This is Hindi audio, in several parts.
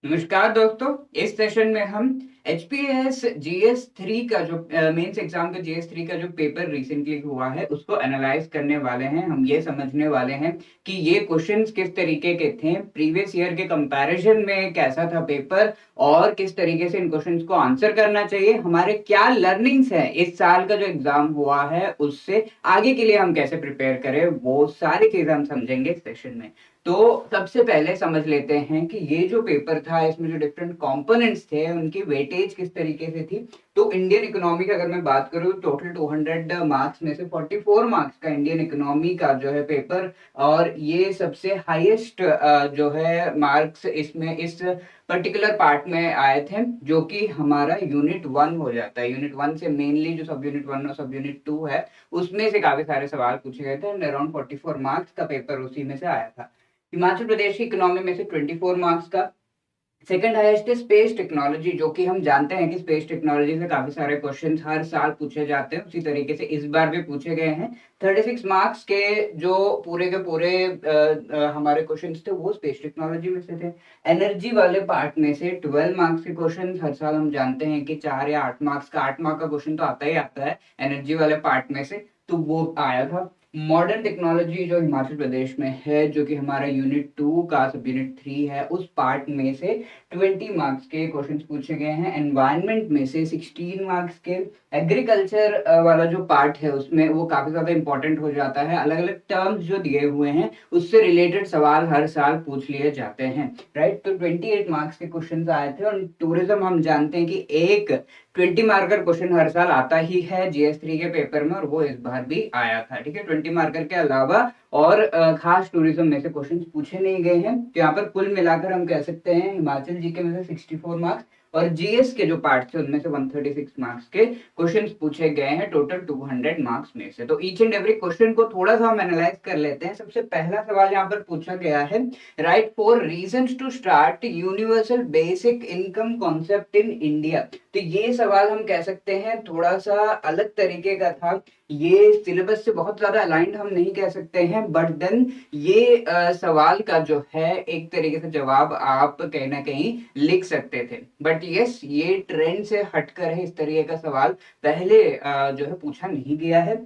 नमस्कार दोस्तों। इस सेशन में हम एचपीएस जीएस 3 का जो मेंस एग्जाम का जीएस 3 का जो पेपर रिसेंटली हुआ है उसको एनालाइज करने वाले हैं। हम ये समझने वाले हैं कि ये क्वेश्चंस किस तरीके के थे, प्रीवियस ईयर के कंपैरिजन में कैसा था पेपर और किस तरीके से इन क्वेश्चंस को आंसर करना चाहिए, हमारे क्या लर्निंग्स है इस साल का जो एग्जाम हुआ है उससे आगे के लिए हम कैसे प्रिपेयर करें, वो सारी चीजें हम समझेंगे इस सेशन में। तो सबसे पहले समझ लेते हैं कि ये जो पेपर था इसमें जो डिफरेंट कंपोनेंट्स थे उनकी वेटेज किस तरीके से थी। तो इंडियन इकोनॉमी की अगर मैं बात करूं, टोटल 200 मार्क्स में से 44 मार्क्स का इंडियन इकोनॉमी का जो है पेपर, और ये सबसे हाईएस्ट जो है मार्क्स इसमें इस पर्टिकुलर पार्ट में आए थे, जो कि हमारा यूनिट 1 हो जाता है। यूनिट 1 से मेनली जो सब यूनिट 1 और सब यूनिट 2 है उसमें से काफी सारे सवाल पूछे गए थे एंड अराउंड 44 मार्क्स का पेपर उसी में से आया था। हिमाचल प्रदेश की इकोनॉमी में से 24 मार्क्स का। सेकंड हाईएस्ट है स्पेस टेक्नोलॉजी, जो कि हम जानते हैं कि स्पेस टेक्नोलॉजी से काफी सारे क्वेश्चंस हर साल पूछे जाते हैं, उसी तरीके से इस बार भी पूछे गए हैं। 36 मार्क्स के जो पूरे के पूरे हमारे क्वेश्चंस थे वो स्पेस टेक्नोलॉजी में से थे। एनर्जी वाले पार्ट में से 12 मार्क्स के क्वेश्चन, हर साल हम जानते हैं कि 4 या 8 मार्क्स का 8 मार्क का क्वेश्चन तो आता ही आता है एनर्जी वाले पार्ट में से, तो वो आया था। मॉडर्न टेक्नोलॉजी जो हिमाचल प्रदेश में है, जो कि हमारा यूनिट 2 का सब यूनिट 3 है, उस पार्ट में से 20 मार्क्स के क्वेश्चंस पूछे गए हैं। एनवायरनमेंट में से 16 मार्क्स के। एग्रीकल्चर वाला जो पार्ट है उसमें वो काफी ज्यादा इंपॉर्टेंट हो जाता है, अलग अलग टर्म्स जो दिए हुए हैं उससे रिलेटेड सवाल हर साल पूछ लिए जाते हैं, राइट। तो 28 मार्क्स के क्वेश्चन आए थे। और टूरिज्म हम जानते हैं कि एक 20 मार्कर क्वेश्चन हर साल आता ही है जीएस 3 के पेपर में, और वो इस बार भी आया था, ठीक है। 20 मार्कर के अलावा और खास टूरिज्म में से क्वेश्चन पूछे नहीं गए हैं। तो यहाँ पर कुल मिलाकर हम कह सकते हैं हिमाचल जीके में से 64 मार्क्स और जीएस के जो पार्ट थे उनमें से 136 मार्क्स के क्वेश्चंस पूछे गए हैं टोटल 200 मार्क्स में से। तो ईच एंड एवरी क्वेश्चन को थोड़ा सा हम एनालाइज कर लेते हैं। सबसे पहला सवाल यहाँ पर पूछा गया है, write 4 reasons to start universal basic income concept in India. तो ये सवाल हम कह सकते हैं थोड़ा सा अलग तरीके का था। ये सिलेबस से बहुत ज्यादा अलाइंड हम नहीं कह सकते हैं, बट देन ये सवाल का जो है एक तरीके से जवाब आप कहीं ना कहीं लिख सकते थे। बट यस, ये ट्रेंड से हटकर है, इस तरीके का सवाल पहले जो है पूछा नहीं गया है।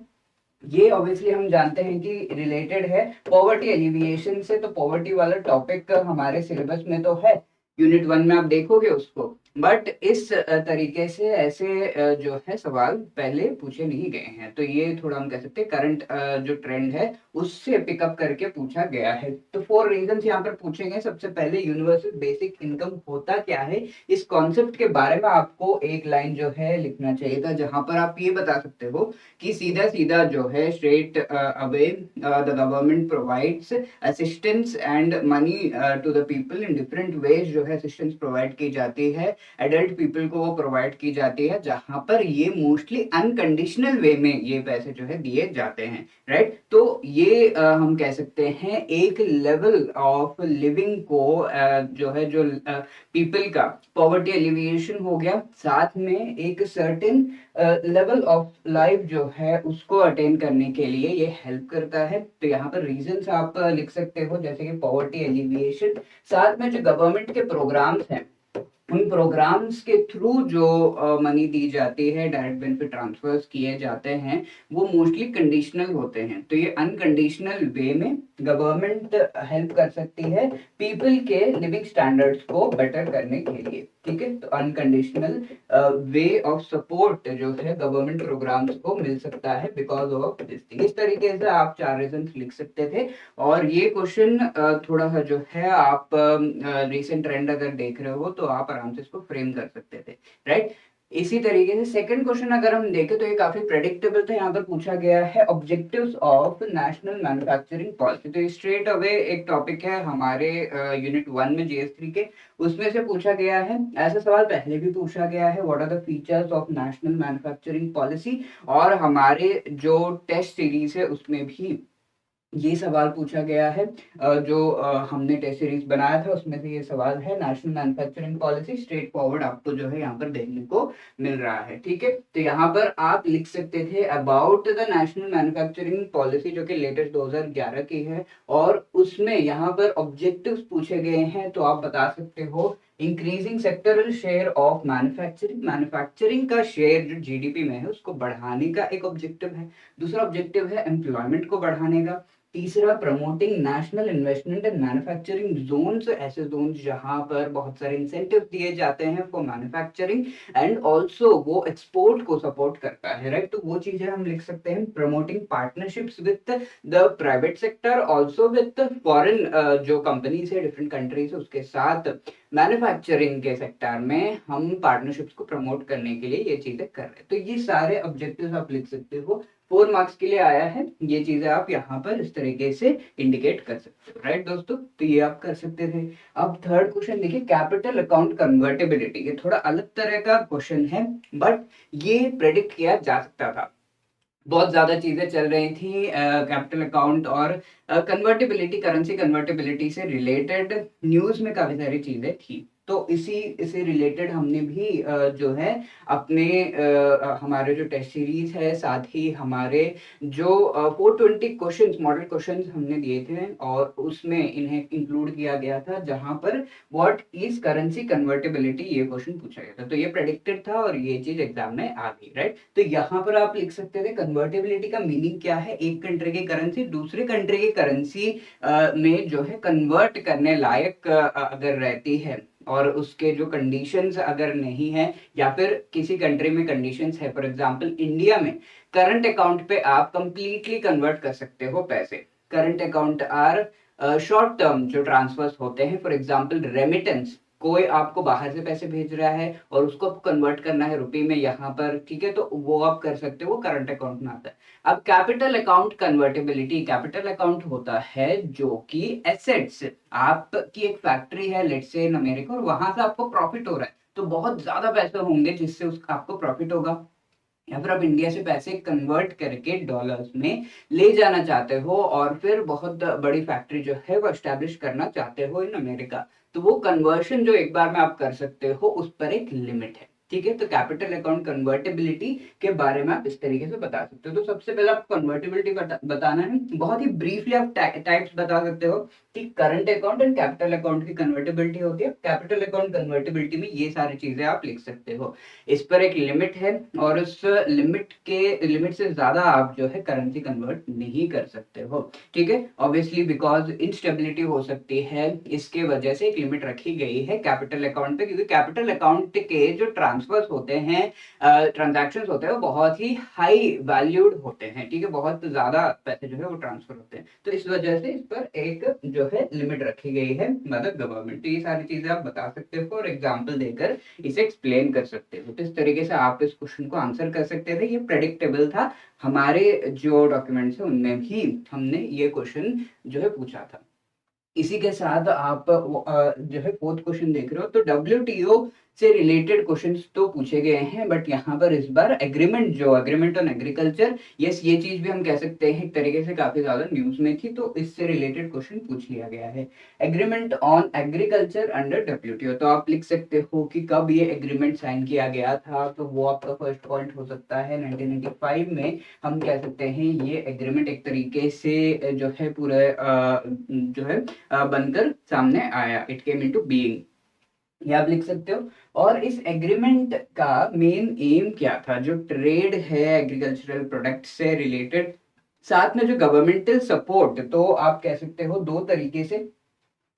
ये ऑब्वियसली हम जानते हैं कि रिलेटेड है पॉवर्टी एलिविएशन से, तो पॉवर्टी वाला टॉपिक हमारे सिलेबस में तो है, यूनिट 1 में आप देखोगे उसको। बट इस तरीके से ऐसे जो है सवाल पहले पूछे नहीं गए हैं, तो ये थोड़ा हम कह सकते हैं करंट जो ट्रेंड है उससे पिकअप करके पूछा गया है। तो 4 रीजंस यहाँ पर पूछे गए। सबसे पहले यूनिवर्सल बेसिक इनकम होता क्या है, इस कॉन्सेप्ट के बारे में आपको एक लाइन जो है लिखना चाहिए था, जहां पर आप ये बता सकते हो कि सीधा सीधा जो है straight away the government provides assistance and money to the people in different ways, जो है असिस्टेंस प्रोवाइड की जाती है एडल्ट पीपल को, वो प्रोवाइड की जाती है, जहां पर ये मोस्टली अनकंडीशनल वे में ये पैसे जो है दिए जाते हैं, राइट। तो ये हम कह सकते हैं एक लेवल ऑफ लिविंग को जो है जो पीपल का पॉवर्टी एलिविएशन हो गया, साथ में एक सर्टेन लेवल ऑफ लाइफ जो है उसको अटेन करने के लिए ये हेल्प करता है। तो यहाँ पर रीजंस आप लिख सकते हो जैसे कि पॉवर्टी एलिविएशन, साथ में जो गवर्नमेंट के प्रोग्राम्स हैं उन प्रोग्राम्स के थ्रू जो मनी दी जाती है, डायरेक्ट बेनिफिट ट्रांसफर्स किए जाते हैं, वो मोस्टली कंडीशनल होते हैं। तो ये अनकंडीशनल वे में गवर्नमेंट हेल्प कर सकती है पीपल के लिविंग स्टैंडर्ड्स को बेटर करने के लिए, ठीक है। तो अनकंडीशनल वे ऑफ सपोर्ट जो है गवर्नमेंट प्रोग्राम्स को मिल सकता है बिकॉज ऑफ दिस थिंग। इस तरीके से आप 4 रीजन लिख सकते थे। और ये क्वेश्चन थोड़ा सा जो है आप रिसेंट ट्रेंड अगर देख रहे हो तो आप आराम से इसको फ्रेम कर सकते थे, राइट। इसी तरीके से सेकंड क्वेश्चन अगर हम देखें तो ये काफी प्रेडिक्टेबल था। यहाँ पर पूछा गया है objectives of national manufacturing policy. तो स्ट्रेट अवे एक टॉपिक है हमारे यूनिट 1 में जीएस 3 के, उसमें से पूछा गया है। ऐसा सवाल पहले भी पूछा गया है, what are the features of national manufacturing policy, और हमारे जो टेस्ट सीरीज है उसमें भी ये सवाल पूछा गया है। जो हमने टेस्ट सीरीज बनाया था उसमें से ये सवाल है। National manufacturing policy straight forward आपको जो है यहाँ पर देखने को मिल रहा है, ठीक है। तो यहाँ पर आप लिख सकते थे about the national manufacturing policy, जो कि लेटेस्ट 2011 की है, और उसमें यहाँ पर ऑब्जेक्टिव्स पूछे गए हैं। तो आप बता सकते हो increasing sectoral share of manufacturing, manufacturing का शेयर जो जीडीपी में है उसको बढ़ाने का एक ऑब्जेक्टिव है। दूसरा ऑब्जेक्टिव है एम्प्लॉयमेंट को बढ़ाने का। तीसरा promoting national investment in manufacturing zones, ऐसे जोन्स जहां पर बहुत सारे इंसेंटिव दिए जाते हैं फॉर मैन्युफैक्चरिंग एंड ऑल्सो वो एक्सपोर्ट को सपोर्ट करता है, राइट। तो वो चीजें हम लिख सकते हैं। Promoting partnerships with the private sector, also with foreign जो कंपनीज है डिफरेंट कंट्रीज उसके साथ मैन्युफैक्चरिंग के सेक्टर में हम पार्टनरशिप्स को प्रमोट करने के लिए ये चीजें कर रहे हैं। तो ये सारे ऑब्जेक्टिव्स आप लिख सकते हो। 4 मार्क्स के लिए आया है, ये चीजें आप यहाँ पर इस तरीके से इंडिकेट कर सकते हो, राइट दोस्तों। तो ये आप कर सकते थे। अब थर्ड क्वेश्चन देखिए, कैपिटल अकाउंट कन्वर्टेबिलिटी। ये थोड़ा अलग तरह का क्वेश्चन है, बट ये प्रेडिक्ट किया जा सकता था। बहुत ज्यादा चीजें चल रही थी कैपिटल अकाउंट और कन्वर्टेबिलिटी, करेंसी कन्वर्टेबिलिटी से रिलेटेड न्यूज में काफी सारी चीजें थी। तो इसी इसे रिलेटेड हमने भी जो है अपने हमारे जो टेस्ट सीरीज है, साथ ही हमारे जो 420 क्वेश्चंस मॉडल क्वेश्चंस हमने दिए थे और उसमें इन्हें इंक्लूड किया गया था, जहां पर व्हाट इज करेंसी कन्वर्टेबिलिटी ये क्वेश्चन पूछा गया था। तो ये प्रेडिक्टेड था और ये चीज एग्जाम में आ गई, राइट। तो यहाँ पर आप लिख सकते थे कन्वर्टेबिलिटी का मीनिंग क्या है, एक कंट्री की करेंसी दूसरे कंट्री की करेंसी में जो है कन्वर्ट करने लायक अगर रहती है और उसके जो कंडीशंस अगर नहीं है, या फिर किसी कंट्री में कंडीशंस है, फॉर एग्जांपल इंडिया में करंट अकाउंट पे आप कंप्लीटली कन्वर्ट कर सकते हो पैसे। Current account are short term जो ट्रांसफर्स होते हैं, फॉर एग्जांपल रेमिटेंस, कोई आपको बाहर से पैसे भेज रहा है और उसको कन्वर्ट करना है रुपए में यहाँ पर, ठीक है, तो वो आप कर सकते हो, वो करंट अकाउंट में आता है। अब capital account convertibility, capital account होता है जो कि एसेट्स, आपकी एक फैक्ट्री है लेट्स से इन अमेरिका और वहां से आपको प्रॉफिट हो रहा है, तो बहुत ज्यादा पैसे होंगे जिससे उसका आपको प्रॉफिट होगा, या फिर आप इंडिया से पैसे कन्वर्ट करके डॉलर्स में ले जाना चाहते हो और फिर बहुत बड़ी फैक्ट्री जो है वो एस्टेब्लिश करना चाहते हो इन अमेरिका, तो वो कन्वर्शन जो एक बार में आप कर सकते हो उस पर एक लिमिट है, ठीक है। तो कैपिटल अकाउंट कन्वर्टेबिलिटी के बारे में आप इस तरीके से बता सकते हो। तो सबसे पहले आप कन्वर्टेबिलिटी बताना है, बहुत ही ब्रीफली आप टाइप्स बता सकते हो कि current account and capital account की कन्वर्टेबिलिटी होती है। कैपिटल अकाउंट कन्वर्टेबिलिटी में ये सारी चीजें आप लिख सकते हो। इस पर एक लिमिट है और उस लिमिट से ज्यादा आप जो है करेंसी कन्वर्ट नहीं कर सकते हो, ठीक है। ऑब्वियसली बिकॉज इंस्टेबिलिटी हो सकती है, इसके वजह से एक लिमिट रखी गई है कैपिटल अकाउंट पे, क्योंकि कैपिटल अकाउंट के जो ट्रांसफर्स होते हैं, ट्रांजैक्शंस होते हैं, वो बहुत ही हाई वैल्यूड होते हैं, ठीक है, बहुत ज्यादा पैसे जो है वो ट्रांसफर होते हैं। तो इस वजह से इस पर एक जो है लिमिट रखी गई है मतलब गवर्नमेंट। तो ये सारी चीजें आप बता सकते हो और एग्जाम्पल देकर इसे एक्सप्लेन कर सकते हो। तो इस तरीके से आप इस क्वेश्चन को आंसर कर सकते थे। ये प्रेडिक्टेबल था, हमारे जो डॉक्यूमेंट्स है उनमें भी हमने ये क्वेश्चन जो है पूछा था। इसी के साथ आप जो है फोर्थ क्वेश्चन देख रहे हो, तो डब्ल्यूटीओ से रिलेटेड क्वेश्चंस तो पूछे गए हैं, बट यहाँ पर इस बार एग्रीमेंट, जो एग्रीमेंट ऑन एग्रीकल्चर, यस ये चीज भी हम कह सकते हैं एक तरीके से काफी ज्यादा न्यूज में थी, तो इससे रिलेटेड क्वेश्चन पूछ लिया गया है। Agreement on agriculture under WTO, तो आप लिख सकते हो कि कब ये एग्रीमेंट साइन किया गया था, तो वो आपका फर्स्ट पॉइंट हो सकता है 1995 में। हम कह सकते हैं ये एग्रीमेंट एक तरीके से जो है पूरे जो है बनकर सामने आया, इट केम इनटू बीइंग, ये आप लिख सकते हो। और इस एग्रीमेंट का मेन एम क्या था, जो ट्रेड है एग्रीकल्चरल प्रोडक्ट से रिलेटेड, साथ में जो गवर्नमेंटल सपोर्ट, तो आप कह सकते हो दो तरीके से,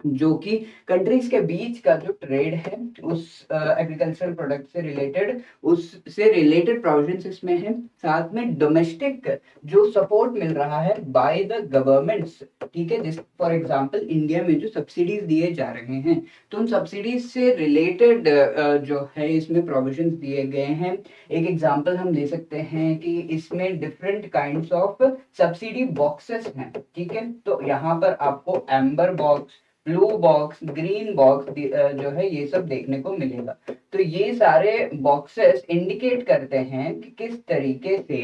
जो कि कंट्रीज के बीच का जो ट्रेड है उस एग्रीकल्चरल प्रोडक्ट से रिलेटेड, उससे रिलेटेड प्रोविजंस इसमें है, साथ में डोमेस्टिक जो सपोर्ट मिल रहा है बाय द गवर्नमेंट्स, ठीक है, जिस फॉर एग्जांपल इंडिया में जो सब्सिडीज दिए जा रहे हैं, तो उन सब्सिडीज से रिलेटेड जो है इसमें प्रोविजंस दिए गए हैं। एक एग्जांपल हम ले सकते हैं कि इसमें different kinds of subsidy boxes हैं, ठीक है। तो यहाँ पर आपको amber box, blue box, green box जो है ये सब देखने को मिलेगा। तो ये सारे बॉक्सेस इंडिकेट करते हैं कि किस तरीके से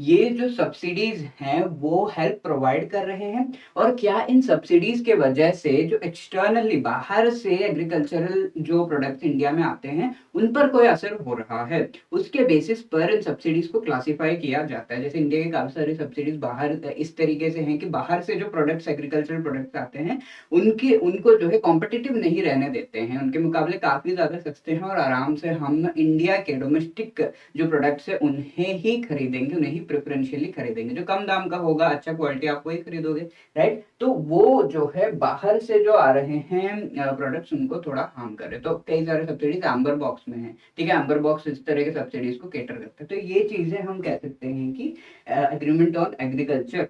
ये जो सब्सिडीज हैं वो हेल्प प्रोवाइड कर रहे हैं, और क्या इन सब्सिडीज के वजह से जो एक्सटर्नली बाहर से एग्रीकल्चरल जो प्रोडक्ट्स इंडिया में आते हैं उन पर कोई असर हो रहा है। उसके बेसिस पर इन सब्सिडीज को क्लासिफाई किया जाता है। जैसे इंडिया के काफी सारी सब्सिडीज बाहर इस तरीके से हैं कि बाहर से जो प्रोडक्ट्स एग्रीकल्चरल प्रोडक्ट्स आते हैं उनको जो है कॉम्पिटिटिव नहीं रहने देते हैं, उनके मुकाबले काफी ज्यादा सस्ते हैं और आराम से हम इंडिया के डोमेस्टिक जो प्रोडक्ट्स है उन्हें ही खरीदेंगे, उन्हें ही प्रेफरेंशियली खरीदेंगे। जो कम दाम का होगा, अच्छा क्वालिटी, आप वही खरीदोगे, राइट। तो वो जो है बाहर से जो आ रहे हैं प्रोडक्ट्स उनको थोड़ा हार्म कर रहे हैं। तो कई सारे सब्सिडीज एम्बर बॉक्स में है, ठीक है। एम्बर बॉक्स इस तरह के सब्सिडीज को केटर करते हैं। तो ये चीजें हम कह सकते हैं कि एग्रीमेंट ऑन एग्रीकल्चर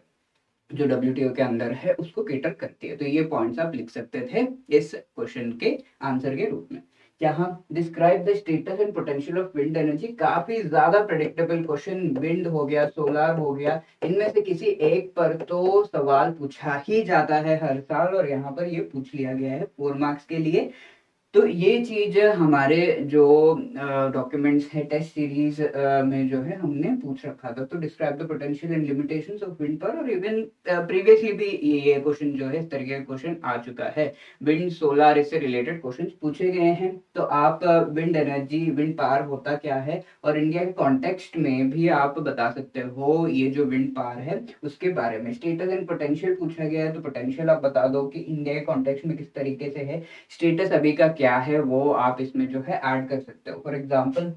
जो डब्ल्यूटीओ के अंदर है उसको केटर करती है। तो ये पॉइंट्स आप लिख सकते थे इस क्वेश्चन के आंसर के रूप में। यहाँ describe the status and potential of wind energy, काफी ज्यादा प्रेडिक्टेबल क्वेश्चन। विंड हो गया, सोलर हो गया, इनमें से किसी एक पर तो सवाल पूछा ही जाता है हर साल, और यहाँ पर ये पूछ लिया गया है 4 मार्क्स के लिए। तो ये चीज हमारे जो डॉक्यूमेंट्स है टेस्ट सीरीज में जो है हमने पूछ रखा था। तो describe the potential and limitations of wind power, और इवन प्रीवियसली भी ये क्वेश्चन जो है इस तरीके का क्वेश्चन आ चुका है। विंड सोलर इससे रिलेटेड क्वेश्चंस पूछे गए हैं। तो आप विंड एनर्जी, विंड पावर होता क्या है, और इंडिया के कॉन्टेक्स्ट में भी आप बता सकते हो ये जो विंड पावर है उसके बारे में। स्टेटस एंड पोटेंशियल पूछा गया है, तो पोटेंशियल आप बता दो कि इंडिया के कॉन्टेक्स्ट में किस तरीके से है। स्टेटस अभी का क्या है वो आप इसमें जो है ऐड कर सकते हो। फॉर एग्जांपल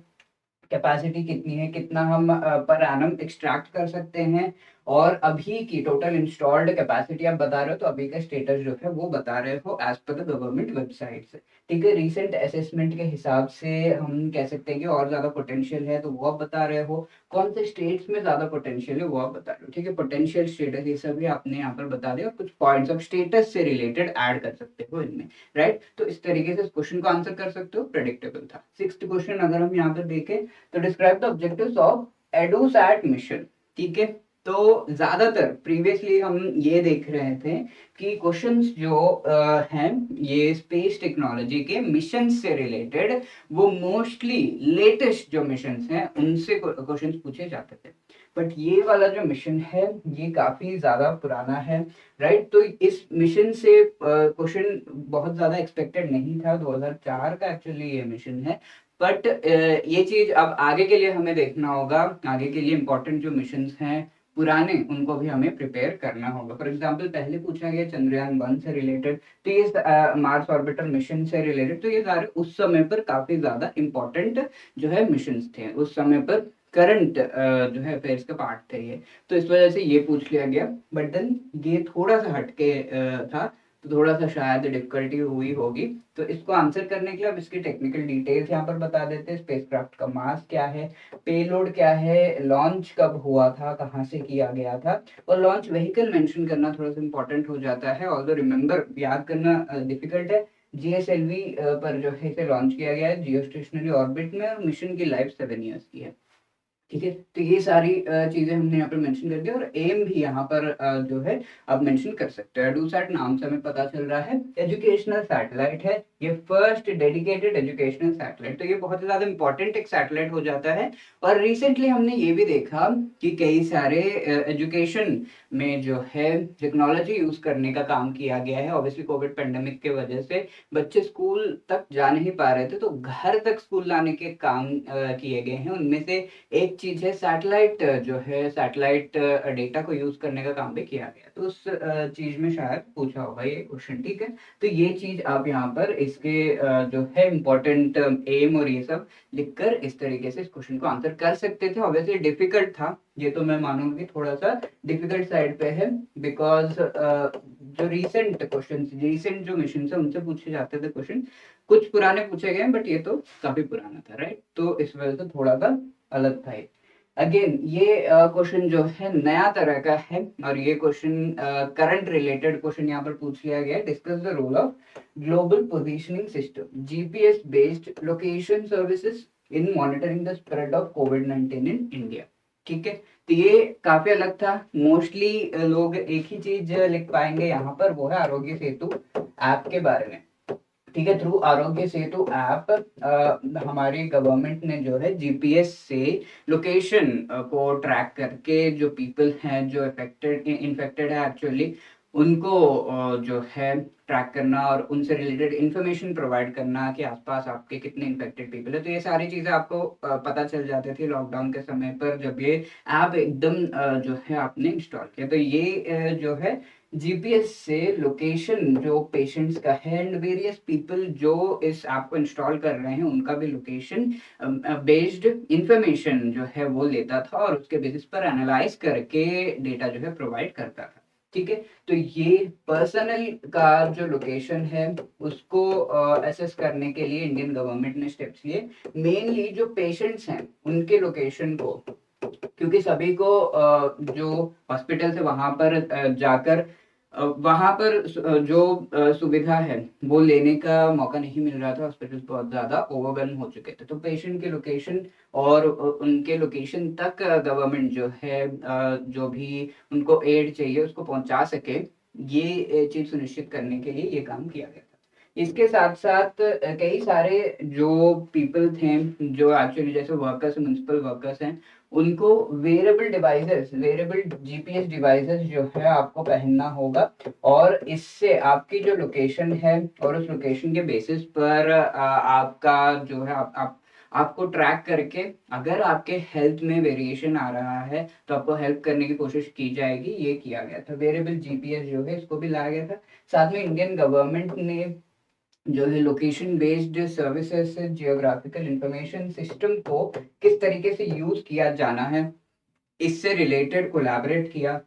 कैपेसिटी कितनी है, कितना हम पर एनम एक्सट्रैक्ट कर सकते हैं, और अभी की टोटल इंस्टॉल्ड कैपेसिटी आप बता रहे हो, तो अभी का स्टेटस जो है वो बता रहे हो as per the government website से, ठीक है। रिसेंट असेसमेंट के हिसाब से हम कह सकते हैं कि और ज्यादा पोटेंशियल है, तो वो आप बता रहे हो। कौन से स्टेट्स में ज्यादा पोटेंशियल है वो आप बता रहे हो, ठीक है। पोटेंशियल, स्टेटस, ये सभी आपने यहाँ पर बता दिया, और कुछ पॉइंट्स ऑफ स्टेटस से रिलेटेड ऐड कर सकते हो इनमें, राइट। तो इस तरीके से इस क्वेश्चन को आंसर कर सकते हो, प्रेडिक्टेबल था। 6th क्वेश्चन अगर हम यहाँ पर देखें तो describe the objectives of EDUSAT mission, ठीक है। तो ज्यादातर प्रीवियसली हम ये देख रहे थे कि क्वेश्चंस जो हैं ये स्पेस टेक्नोलॉजी के मिशन से रिलेटेड, वो मोस्टली लेटेस्ट जो मिशंस हैं उनसे क्वेश्चंस पूछे जाते थे। बट ये वाला जो मिशन है ये काफी ज्यादा पुराना है, राइट। तो इस मिशन से क्वेश्चन बहुत ज्यादा एक्सपेक्टेड नहीं था। 2004 का एक्चुअली ये मिशन है। बट ये चीज अब आगे के लिए हमें देखना होगा। आगे के लिए इंपॉर्टेंट जो मिशंस हैं पुराने, उनको भी हमें प्रिपेयर करना होगा। फॉर एग्जांपल पहले पूछा गया चंद्रयान 1 से रिलेटेड, तो ये मार्स ऑर्बिटर मिशन से रिलेटेड, तो ये सारे उस समय पर काफी ज्यादा इंपॉर्टेंट जो है मिशंस थे, उस समय पर करंट जो है अफेयर्स का पार्ट थे ये। तो इस वजह से ये पूछ लिया गया। बट देन ये थोड़ा सा हटके था, तो थोड़ा सा शायद डिफिकल्टी हुई होगी। तो इसको आंसर करने के लिए अब इसकी टेक्निकल डिटेल्स यहाँ पर बता देते हैं। स्पेसक्राफ्ट का मास क्या है, पेलोड क्या है, लॉन्च कब हुआ था, कहाँ से किया गया था, और लॉन्च व्हीकल मेंशन करना थोड़ा सा इंपॉर्टेंट हो जाता है। ऑल्दो रिमेंबर याद करना डिफिकल्ट है। जीएसएलवी पर जो है इसे लॉन्च किया गया है जियो स्टेशनरी ऑर्बिट में, और मिशन की लाइफ 7 ईयर्स की है, ठीक है। तो ये सारी चीजें हमने यहाँ पर मेंशन कर दी, और एम भी यहाँ पर जो है आप मेंशन कर सकते हो। एडुसैट नाम से हमें पता चल रहा है एजुकेशनल सैटेलाइट है, ये फर्स्ट डेडिकेटेड एजुकेशनल सैटेलाइट। तो ये बहुत ही ज्यादा इंपॉर्टेंट एक सैटेलाइट हो जाता है। और रिसेंटली हमने ये भी देखा कि कई सारे एजुकेशन में जो है टेक्नोलॉजी यूज करने का काम किया गया है। ऑब्वियसली कोविड पेंडेमिक के वजह से बच्चे स्कूल तक जा नहीं पा रहे थे, तो घर तक स्कूल लाने के काम किए गए हैं। उनमें से एक चीज है सैटेलाइट, जो है सैटेलाइट डेटा को यूज करने का काम भी किया गया। तो उस चीज में शायद पूछा होगा ये क्वेश्चन, ठीक है। तो ये चीज आप यहाँ पर इसके जो है इम्पोर्टेंट एम और ये सब लिखकर इस तरीके से इस क्वेश्चन को आंसर कर सकते थे। ऑब्वियसली डिफिकल्ट था ये, तो मैं मानूंगी थोड़ा सा डिफिकल्ट साइड पे है, बिकॉज जो रीसेंट क्वेश्चन, रीसेंट जो मिशन है उनसे पूछे जाते थे क्वेश्चन, कुछ पुराने पूछे गए बट ये तो काफी पुराना था, राइट। तो इस वजह से थोड़ा सा अलग था ये। अगेन ये क्वेश्चन जो है नया तरह का है, और ये क्वेश्चन करंट रिलेटेड क्वेश्चन यहाँ पर पूछ लिया गया है। Discuss the role of global positioning system GPS based location services in monitoring the spread of कोविड-19 इन इंडिया, ठीक है। तो ये काफी अलग था। मोस्टली लोग एक ही चीज लिख पाएंगे यहाँ पर, वो है आरोग्य सेतु ऐप के बारे में, ठीक है। थ्रू आरोग्य सेतु ऐप हमारी गवर्नमेंट ने जो है जीपीएस से लोकेशन को ट्रैक करके जो पीपल हैं जो इन्फेक्टेड है एक्चुअली, उनको जो है ट्रैक करना और उनसे रिलेटेड इन्फॉर्मेशन प्रोवाइड करना कि आसपास आपके कितने इन्फेक्टेड पीपल है। तो ये सारी चीज़ें आपको पता चल जाती थी लॉकडाउन के समय पर, जब ये ऐप एकदम जो है आपने इंस्टॉल किया। तो ये जो है जीपीएस से लोकेशन जो पेशेंट्स का है एंड वेरियस पीपल जो इस ऐप को इंस्टॉल कर रहे हैं उनका भी लोकेशन बेस्ड इंफॉर्मेशन जो है वो लेता था और उसके बेसिस पर एनालाइज करके डेटा जो है प्रोवाइड करता था। ठीक है। तो ये पर्सनल का जो लोकेशन है उसको असेस करने के लिए इंडियन गवर्नमेंट ने स्टेप्स लिए। मेनली जो पेशेंट्स हैं उनके लोकेशन को, क्योंकि सभी को जो हॉस्पिटल से वहां पर जाकर वहां पर जो सुविधा है वो लेने का मौका नहीं मिल रहा था। हॉस्पिटल बहुत ज्यादा ओवरवेल्म हो चुके थे, तो पेशेंट के लोकेशन और उनके लोकेशन तक गवर्नमेंट जो है जो भी उनको एड चाहिए उसको पहुंचा सके, ये चीज सुनिश्चित करने के लिए ये काम किया गया था। इसके साथ साथ कई सारे जो पीपल थे जो एक्चुअली जैसे वर्कर्स, म्युनिसिपल वर्कर्स हैं, उनको वेरेबल जीपीएस डिवाइसेस जो है आपको पहनना होगा और इससे आपकी जो लोकेशन है और उस लोकेशन के बेसिस पर आपका जो है आपको ट्रैक करके अगर आपके हेल्थ में वेरिएशन आ रहा है तो आपको हेल्प करने की कोशिश की जाएगी। ये किया गया था, वेरेबल जीपीएस जो है इसको भी लाया गया था। साथ में इंडियन गवर्नमेंट ने जो है लोकेशन बेस्ड सर्विसेज से जियोग्राफिकल इंफॉर्मेशन सिस्टम को किस तरीके से यूज किया जाना है इससे रिलेटेड कोलैबोरेट किया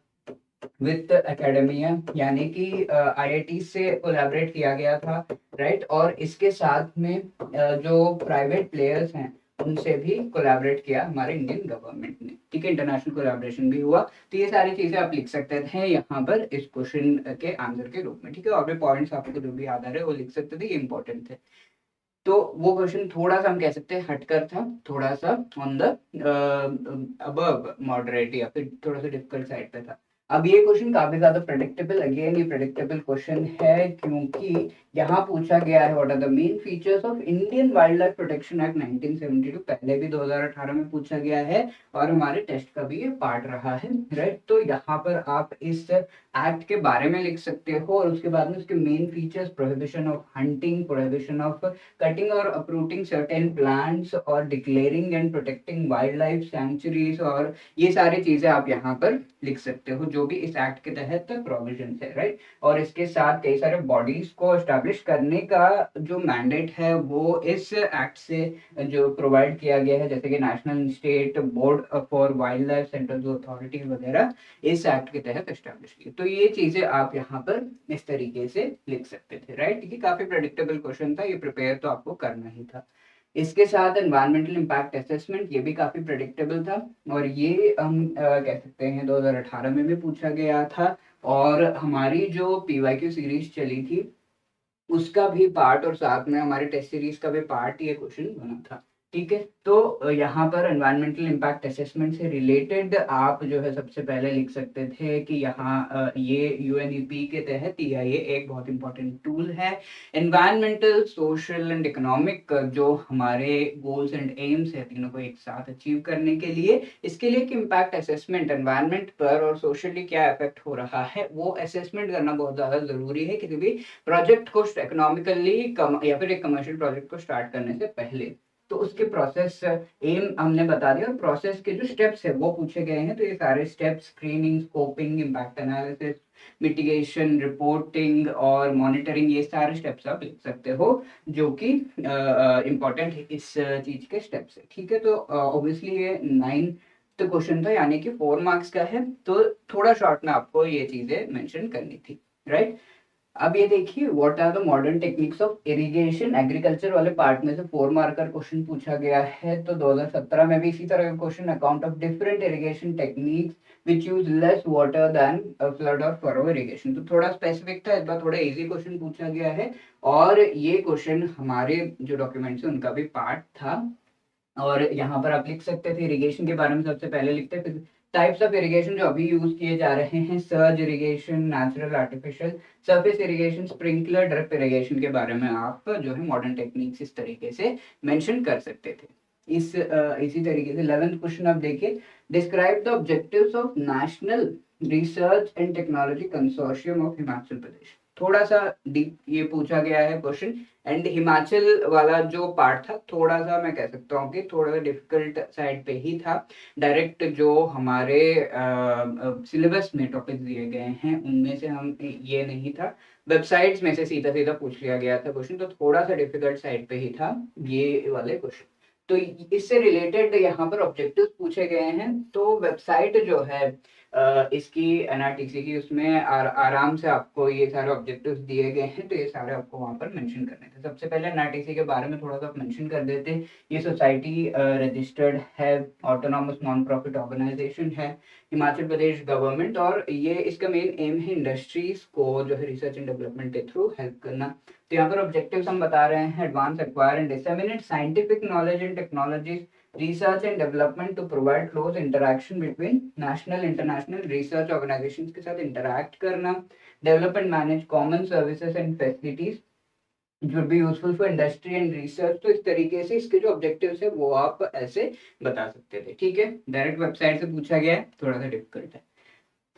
विद एकेडमिया, यानी कि आईआईटी से कोलैबोरेट किया गया था, राइट। और इसके साथ में जो प्राइवेट प्लेयर्स हैं उनसे भी कोलैबोरेट किया हमारे इंडियन गवर्नमेंट ने। ठीक है, इंटरनेशनल कोलैबोरेशन भी हुआ। तो ये सारी चीजें आप लिख सकते थे यहाँ पर इस क्वेश्चन के आंसर के रूप में। ठीक है, और भी पॉइंट्स आपको जो भी याद आ रहे वो लिख सकते थे, ये इंपॉर्टेंट थे। तो वो क्वेश्चन थोड़ा सा हम कह सकते हैं हटकर था, थोड़ा सा ऑन द अबव मॉडरेट या फिर थोड़ा सा डिफिकल्ट साइड पे था। अब ये क्वेश्चन काफी ज्यादा प्रेडिक्टेबल, अगेन ये प्रेडिक्टेबल क्वेश्चन है क्योंकि यहाँ पूछा गया है what are the main features of Indian wildlife protection act 1972। पहले भी 2018 में पूछा गया है और हमारे टेस्ट का भी ये पार्ट रहा है, राइट। तो यहाँ पर आप इस एक्ट के बारे में लिख सकते हो और उसके बाद में उसके main features, prohibition of hunting, prohibition of cutting और uprooting certain plants और declaring and protecting wildlife sanctuaries, और ये सारी चीजें आप यहाँ पर लिख सकते हो जो भी इस एक्ट के तहत प्रोविजन है, राइट। और इसके साथ कई सारे बॉडीज को एस्टैब्लिश करने का जो मैंडेट है वो इस एक्ट से जो प्रोवाइड किया गया है, जैसे कि national state board for wild life central authority वगैरह इस एक्ट के तहत एस्टैब्लिश की। तो ये चीजें आप यहाँ पर इस तरीके से लिख सकते थे, राइट। ठीक है, काफी प्रेडिक्टेबल क्वेश्चन था, ये प्रिपेयर तो आपको करना ही था। इसके साथ एनवायरमेंटल इम्पैक्ट असेसमेंट, ये भी काफी प्रेडिक्टेबल था और ये हम कह सकते हैं 2018 में भी पूछा गया था और हमारी जो पीवाईक्यू सीरीज चली थी उसका भी पार्ट और साथ में हमारे टेस्ट सीरीज का भी पार्ट ये क्वेश्चन बना था। ठीक है, तो यहाँ पर एनवायरमेंटल इम्पैक्ट असेसमेंट से रिलेटेड आप जो है सबसे पहले लिख सकते थे कि यहाँ ये यूएनईपी के तहत या ये एक बहुत इंपॉर्टेंट टूल है एनवायरमेंटल, सोशल एंड इकोनॉमिक जो हमारे गोल्स एंड एम्स है तीनों को एक साथ अचीव करने के लिए। इसके लिए कि इम्पैक्ट असेसमेंट एनवायरमेंट पर और सोशली क्या इफेक्ट हो रहा है वो असेसमेंट करना बहुत ज़्यादा ज़रूरी है किसी भी प्रोजेक्ट को इकोनॉमिकली या फिर एक कमर्शियल प्रोजेक्ट को स्टार्ट करने से पहले। तो उसके प्रोसेस एम हमने बता दिया और प्रोसेस के जो स्टेप्स है वो पूछे गए हैं। तो ये सारे steps screening, scoping, impact analysis, mitigation, reporting और मॉनिटरिंग, ये सारे स्टेप्स आप लिख सकते हो जो कि इम्पोर्टेंट है इस चीज के स्टेप्स है। ठीक है, तो ऑब्वियसली ये 9th क्वेश्चन था यानी कि 4 मार्क्स का है, तो थोड़ा शॉर्ट में आपको ये चीजें मेंशन करनी थी, राइट। अब ये देखिए what are the modern techniques of irrigation, agriculture वाले पार्ट में से 4 मार्क का क्वेश्चन पूछा गया है। तो 2017 में भी इसी तरह का question, account of different irrigation techniques which use less water than flood और फरो इरिगेशन। तो थोड़ा स्पेसिफिक था, इस बार थोड़ा इजी क्वेश्चन पूछा गया है और ये क्वेश्चन हमारे जो डॉक्यूमेंट्स है उनका भी पार्ट था। और यहाँ पर आप लिख सकते थे इरिगेशन के बारे में सबसे पहले लिखते, फिर टाइप्स ऑफ इरिगेशन जो अभी यूज किए जा रहे हैं, surge irrigation, natural, artificial, surface irrigation, sprinkler, drip irrigation के बारे में आप जो है मॉडर्न टेक्निक्स इस तरीके से मेंशन कर सकते थे। इसी तरीके से 11th क्वेश्चन आप देखिए, describe the objectives of national research and technology consortium of Himachal Pradesh. थोड़ा सा डीप ये पूछा गया है क्वेश्चन, एंड हिमाचल वाला जो पार्ट था थोड़ा सा मैं कह सकता हूँ कि थोड़ा सा डिफिकल्ट साइड पे ही था। डायरेक्ट जो हमारे सिलेबस में टॉपिक दिए गए हैं उनमें से हम ये नहीं था, वेबसाइट्स में से सीधा सीधा पूछ लिया गया था क्वेश्चन, तो थोड़ा सा डिफिकल्ट साइड पे ही था ये वाले क्वेश्चन। तो इससे रिलेटेड यहाँ पर ऑब्जेक्टिव्स पूछे गए हैं, तो वेबसाइट जो है इसकी एनआरटीसी की, उसमें आराम से आपको ये सारे ऑब्जेक्टिव्स दिए गए हैं, तो ये सारे आपको वहाँ पर मेंशन करने थे। सबसे पहले एनआरटीसी के बारे में थोड़ा सा मेंशन कर देते हैं। ये सोसाइटी रजिस्टर्ड है, ऑटोनॉमस नॉन प्रॉफिट ऑर्गेनाइजेशन है, हिमाचल प्रदेश गवर्नमेंट, और ये इसका मेन एम है इंडस्ट्रीज को जो है रिसर्च एंड डेवलपमेंट के थ्रू हेल्प करना। तो यहाँ पर ऑब्जेक्टिव्स हम बता रहे हैं, advance, acquire and disseminate scientific knowledge and technologies, research and development to provide close interaction between national international research organisations के साथ इंटरैक्ट करना, develop and manage common services and facilities जो be useful for industry and research. तो इस तरीके से इसके जो ऑब्जेक्टिव्स है वो आप ऐसे बता सकते थे। ठीक है, डायरेक्ट वेबसाइट से पूछा गया है, थोड़ा सा डिफिकल्ट है।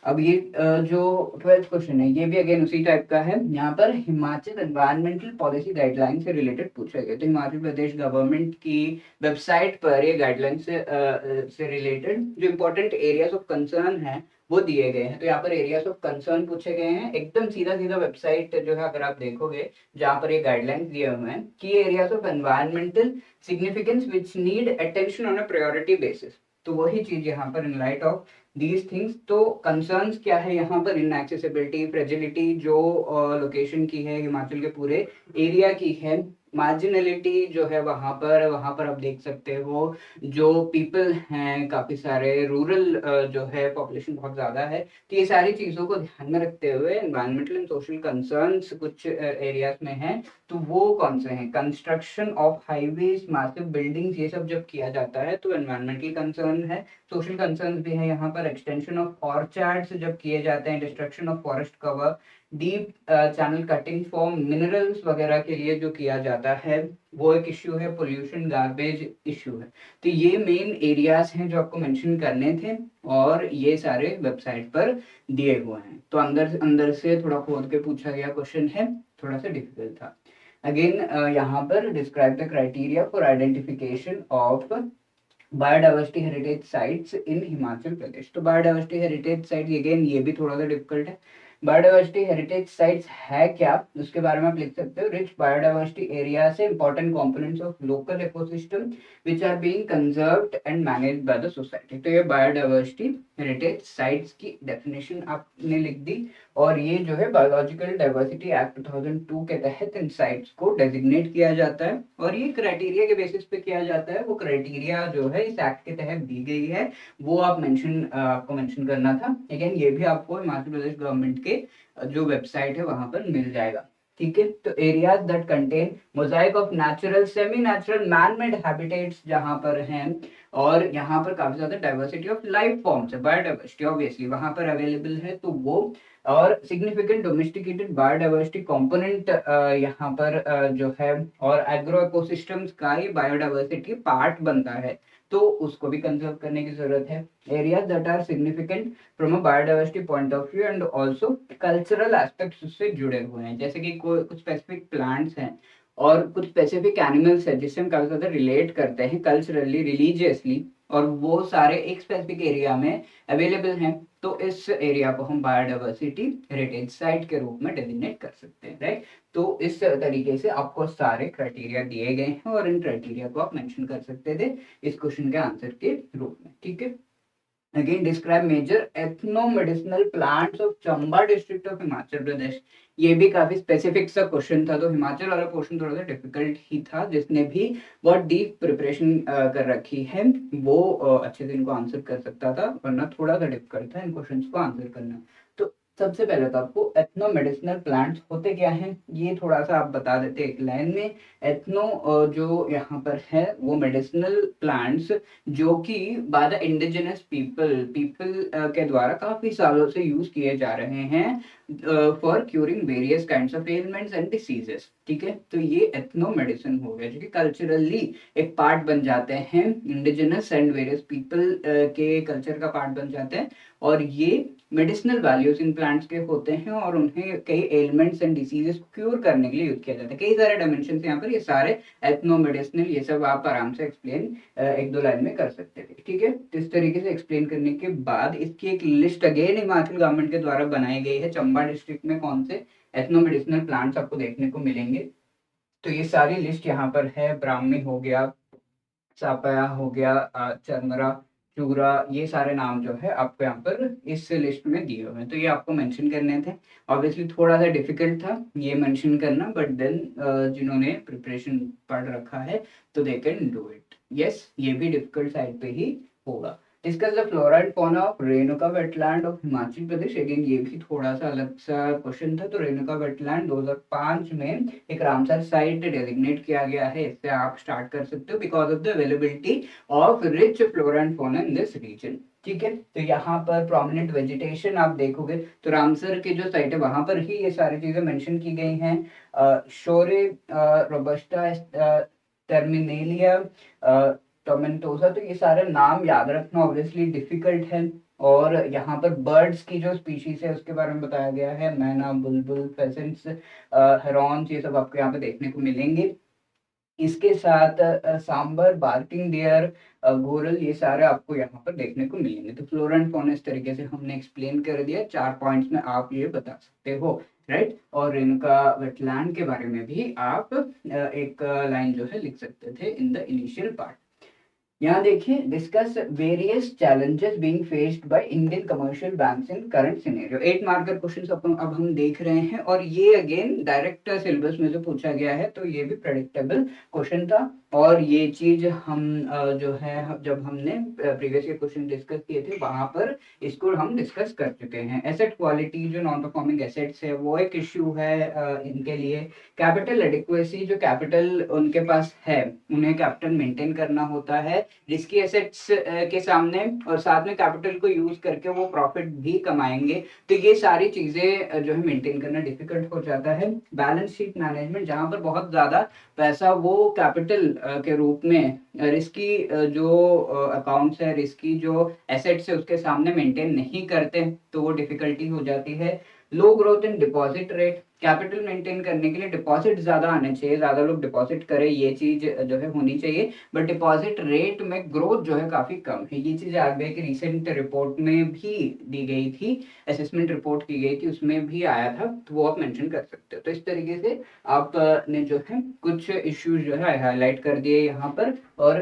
अब ये जो 12th क्वेश्चन है ये भी अगेन उसी टाइप का है। यहाँ पर हिमाचल एनवायरमेंटल पॉलिसी गाइडलाइन से रिलेटेड पूछा गया, तो हिमाचल प्रदेश गवर्नमेंट की वेबसाइट पर ये गाइडलाइन से रिलेटेड जो इंपॉर्टेंट एरियाज ऑफ कंसर्न है वो दिए गए हैं। तो यहाँ पर एरियाज ऑफ कंसर्न पूछे गए हैं, एकदम सीधा सीधा वेबसाइट जो है अगर आप देखोगे जहाँ पर ये गाइडलाइंस दिए हुए हैं कि areas of environmental significance which need attention on a priority basis, तो वही चीज यहाँ पर in light of these things. तो कंसर्न्स क्या है यहाँ पर, इनएक्सेसिबिलिटी, फ्रेजिलिटी जो लोकेशन की है हिमाचल के पूरे एरिया की है, मार्जिनलिटी जो है वहाँ पर आप देख सकते हो जो पीपल हैं काफी सारे, रूरल जो है पॉपुलेशन बहुत ज्यादा है, तो ये सारी चीजों को ध्यान में रखते हुए एनवायरमेंटल एंड सोशल कंसर्न्स कुछ एरियाज में हैं। तो वो कौन से हैं, construction of highways, massive buildings, ये सब जब किया जाता है तो एनवायरमेंटल कंसर्न है। सोशल कंसर्न्स भी है यहाँ पर, एक्सटेंशन ऑफ ऑर्चार्ड्स जब किए जाते हैं, destruction of forest cover, deep channel cutting for minerals वगैरह के लिए जो किया जाता है वो एक इश्यू है, पोल्यूशन, गार्बेज इश्यू है। तो ये मेन एरियाज हैं जो आपको मेंशन करने थे, और ये सारे वेबसाइट पर दिए हुए हैं। तो अंदर अंदर से थोड़ा खोद के पूछा गया क्वेश्चन है, थोड़ा सा डिफिकल्ट था। अगेन यहाँ पर describe the criteria for identification of biodiversity heritage sites in Himachal Pradesh. तो बायोडाइवर्सिटी हेरिटेज साइट अगेन ये भी थोड़ा सा डिफिकल्ट है। बायोडाइवर्सिटी हेरिटेज साइट्स है क्या, उसके बारे में आप लिख सकते हो, रिच बायोडाइवर्सिटी एरिया से important components of local ecosystem which are being conserved and managed by the society. तो ये बायोडाइवर्सिटी हेरिटेज साइट्स की डेफिनेशन आपने लिख दी, और ये जो है बायोलॉजिकल डाइवर्सिटी एक्ट 2002 के तहत इन साइट्स को डेजिग्नेट किया जाता है, और ये क्राइटेरिया के बेसिस पे किया जाता है। वो क्राइटेरिया जो है इस एक्ट के तहत दी गई है, वो आपको मेंशन करना था। अगेन ये भी आपको हिमाचल प्रदेश गवर्नमेंट के जो वेबसाइट है वहां पर मिल जाएगा। ठीक है, तो areas that contain Mosaic of natural, semi natural, man made habitats जहां पर हैं, और यहाँ पर काफी ज्यादा डाइवर्सिटी ऑफ लाइफ फॉर्म्स है, बायोडाइवर्सिटी ऑब्वियसली वहां पर अवेलेबल है, तो वो, और सिग्निफिकेंट डोमेस्टिकेटेड बायोडाइवर्सिटी कंपोनेंट यहाँ पर जो है, और एग्रो इकोसिस्टम्स का ये बायोडाइवर्सिटी पार्ट बनता है, तो उसको भी कंजर्व करने की जरूरत है। Areas that are significant from a biodiversity point of view and also cultural aspects उससे जुड़े हुए हैं, जैसे कि कोई कुछ स्पेसिफिक प्लांट्स हैं और कुछ स्पेसिफिक एनिमल्स है जिससे हम काफी ज्यादा रिलेट करते हैं कल्चरली, रिलीजियसली, और वो सारे एक स्पेसिफिक एरिया में अवेलेबल हैं, तो इस एरिया को हम बायोडाइवर्सिटी हेरिटेज साइट के रूप में डेजिग्नेट कर सकते हैं, राइट। तो इस तरीके से आपको सारे क्राइटेरिया दिए गए हैं, और इन क्राइटेरिया को आप मेंशन कर सकते थे इस क्वेश्चन के आंसर के रूप में। ठीक है, again describe major ethno medicinal plants of Chamba district of Himachal Pradesh. ये भी काफी स्पेसिफिक सा क्वेश्चन था, तो हिमाचल वाला क्वेश्चन थोड़ा सा डिफिकल्ट ही था, जिसने भी बहुत डीप प्रिपरेशन कर रखी है वो अच्छे से इनको आंसर कर सकता था, वरना थोड़ा सा डिफिकल्ट था इन क्वेश्चंस को आंसर करना। तो सबसे पहले तो आपको एथनो मेडिसिनल प्लांट्स होते क्या हैं ये थोड़ा सा आप बता देते एक लाइन में। एथनो जो यहाँ पर है वो मेडिसिनल प्लांट्स जो कि बाय द इंडिजिनस पीपल के द्वारा काफी सालों से यूज किए जा रहे हैं for curing various kinds of elements and diseases. ठीक है, तो ये एथनो मेडिसिन हो गया जो कि कल्चरली एक पार्ट बन जाते हैं, इंडिजिनस एंड वेरियस पीपल के कल्चर का पार्ट बन जाते हैं, और ये मेडिसिनल वैल्यूज इन प्लांट्स के होते हैं और उन्हें कई एलिमेंट्स एंड डिसीजेस क्यूर करने के लिए यूज किया जाता है। कई सारे डायमेंशन यहाँ पर, ये सारे एथनो मेडिसिनल ये सब आप आराम से एक्सप्लेन एक दो लाइन में कर सकते थे। ठीक है, तो इस तरीके से एक्सप्लेन करने के बाद इसकी एक लिस्ट अगेन हिमाचल गवर्नमेंट के द्वारा बनाई गई है। चंबा डिस्ट्रिक्ट में कौन से एथनो मेडिसिनल प्लांट्स आपको देखने को मिलेंगे, तो ये सारी लिस्ट यहाँ पर है। ब्राह्मी हो गया, चापाया हो गया, चरमरा, चूरा, ये सारे नाम जो है आपको यहाँ पर इस लिस्ट में दिए हुए हैं, तो ये आपको मेंशन करने थे। ऑब्वियसली थोड़ा सा डिफिकल्ट था ये मेंशन करना, बट देन जिन्होंने प्रिपरेशन पढ़ रखा है तो they can do it. Yes, ये भी डिफिकल्ट साइड पे ही होगा। Discuss the flora and fauna of Renuka wetland of Himachal Pradesh. Again ये भी थोड़ा सा अलग सा क्वेश्चन था। तो रेणुका वेटलैंड 2005 में एक रामसर साइट डेजिग्नेट किया गया है। इससे आप स्टार्ट कर सकते हो, because of the availability of rich flora and fauna in this region. ठीक है, तो यहाँ पर प्रोमिनेंट वेजिटेशन आप देखोगे तो रामसर की जो साइट है वहां पर ही ये सारी चीजें मेंशन की गई हैं। शोरे, रोबस्टा, टर्मिनेलिया, टोमेंटोसा, तो ये सारे नाम याद रखना ऑब्वियसली डिफिकल्ट है। और यहाँ पर बर्ड्स की जो स्पीशीज है उसके बारे में बताया गया है, मैना, बुलबुल, फेसेंट्स, हेरॉन्स, ये सब आपको यहाँ पे देखने को मिलेंगे। इसके साथ सांबर, बार्किंग डियर, गोरल, ये सारे आपको यहाँ पर देखने को मिलेंगे। तो फ्लोरा एंड फौना इस तरीके से हमने एक्सप्लेन कर दिया, 4 पॉइंट्स में आप ये बता सकते हो, राइट। और रेणुका वेटलैंड के बारे में भी आप एक लाइन जो है लिख सकते थे इन द इनिशियल पार्ट। यहाँ देखिए, discuss various challenges being faced by Indian commercial banks in current scenario. 8 marker questions अब हम देख रहे हैं, और ये अगेन डायरेक्ट सिलेबस में से पूछा गया है, तो ये भी प्रेडिक्टेबल क्वेश्चन था। और ये चीज हम जो है जब हमने प्रीवियस ईयर क्वेश्चन डिस्कस किए थे वहां पर इसको हम डिस्कस कर चुके हैं। एसेट क्वालिटी, जो नॉन परफॉर्मिंग एसेट्स है वो एक इश्यू है इनके लिए। कैपिटल एडिक्वेसी, जो कैपिटल उनके पास है उन्हें कैपिटल मेंटेन करना होता है रिस्की एसेट्स के सामने, और साथ में कैपिटल को यूज करके वो प्रॉफिट भी कमाएंगे, तो ये सारी चीजें जो है मेंटेन करना डिफिकल्ट हो जाता है। बैलेंस शीट मैनेजमेंट, जहां पर बहुत ज्यादा पैसा वो कैपिटल के रूप में रिस्की जो अकाउंट्स है, रिस्की जो एसेट्स है उसके सामने मेंटेन नहीं करते, तो वो डिफिकल्टी हो जाती है। Low growth in deposit rate, capital maintain करने के लिए डिपॉजिट ज्यादा आने चाहिए, ज्यादा लोग डिपॉजिट करें, ये चीज जो है होनी चाहिए, बट डिपॉजिट रेट में ग्रोथ जो है काफी कम है। ये चीज आरबीआई की रिसेंट रिपोर्ट में भी दी गई थी, असेसमेंट रिपोर्ट की गई थी, उसमें भी आया था, तो वो आप मेंशन कर सकते हो। तो इस तरीके से आपने जो है कुछ इश्यूज जो है हाईलाइट कर दिए यहाँ पर। और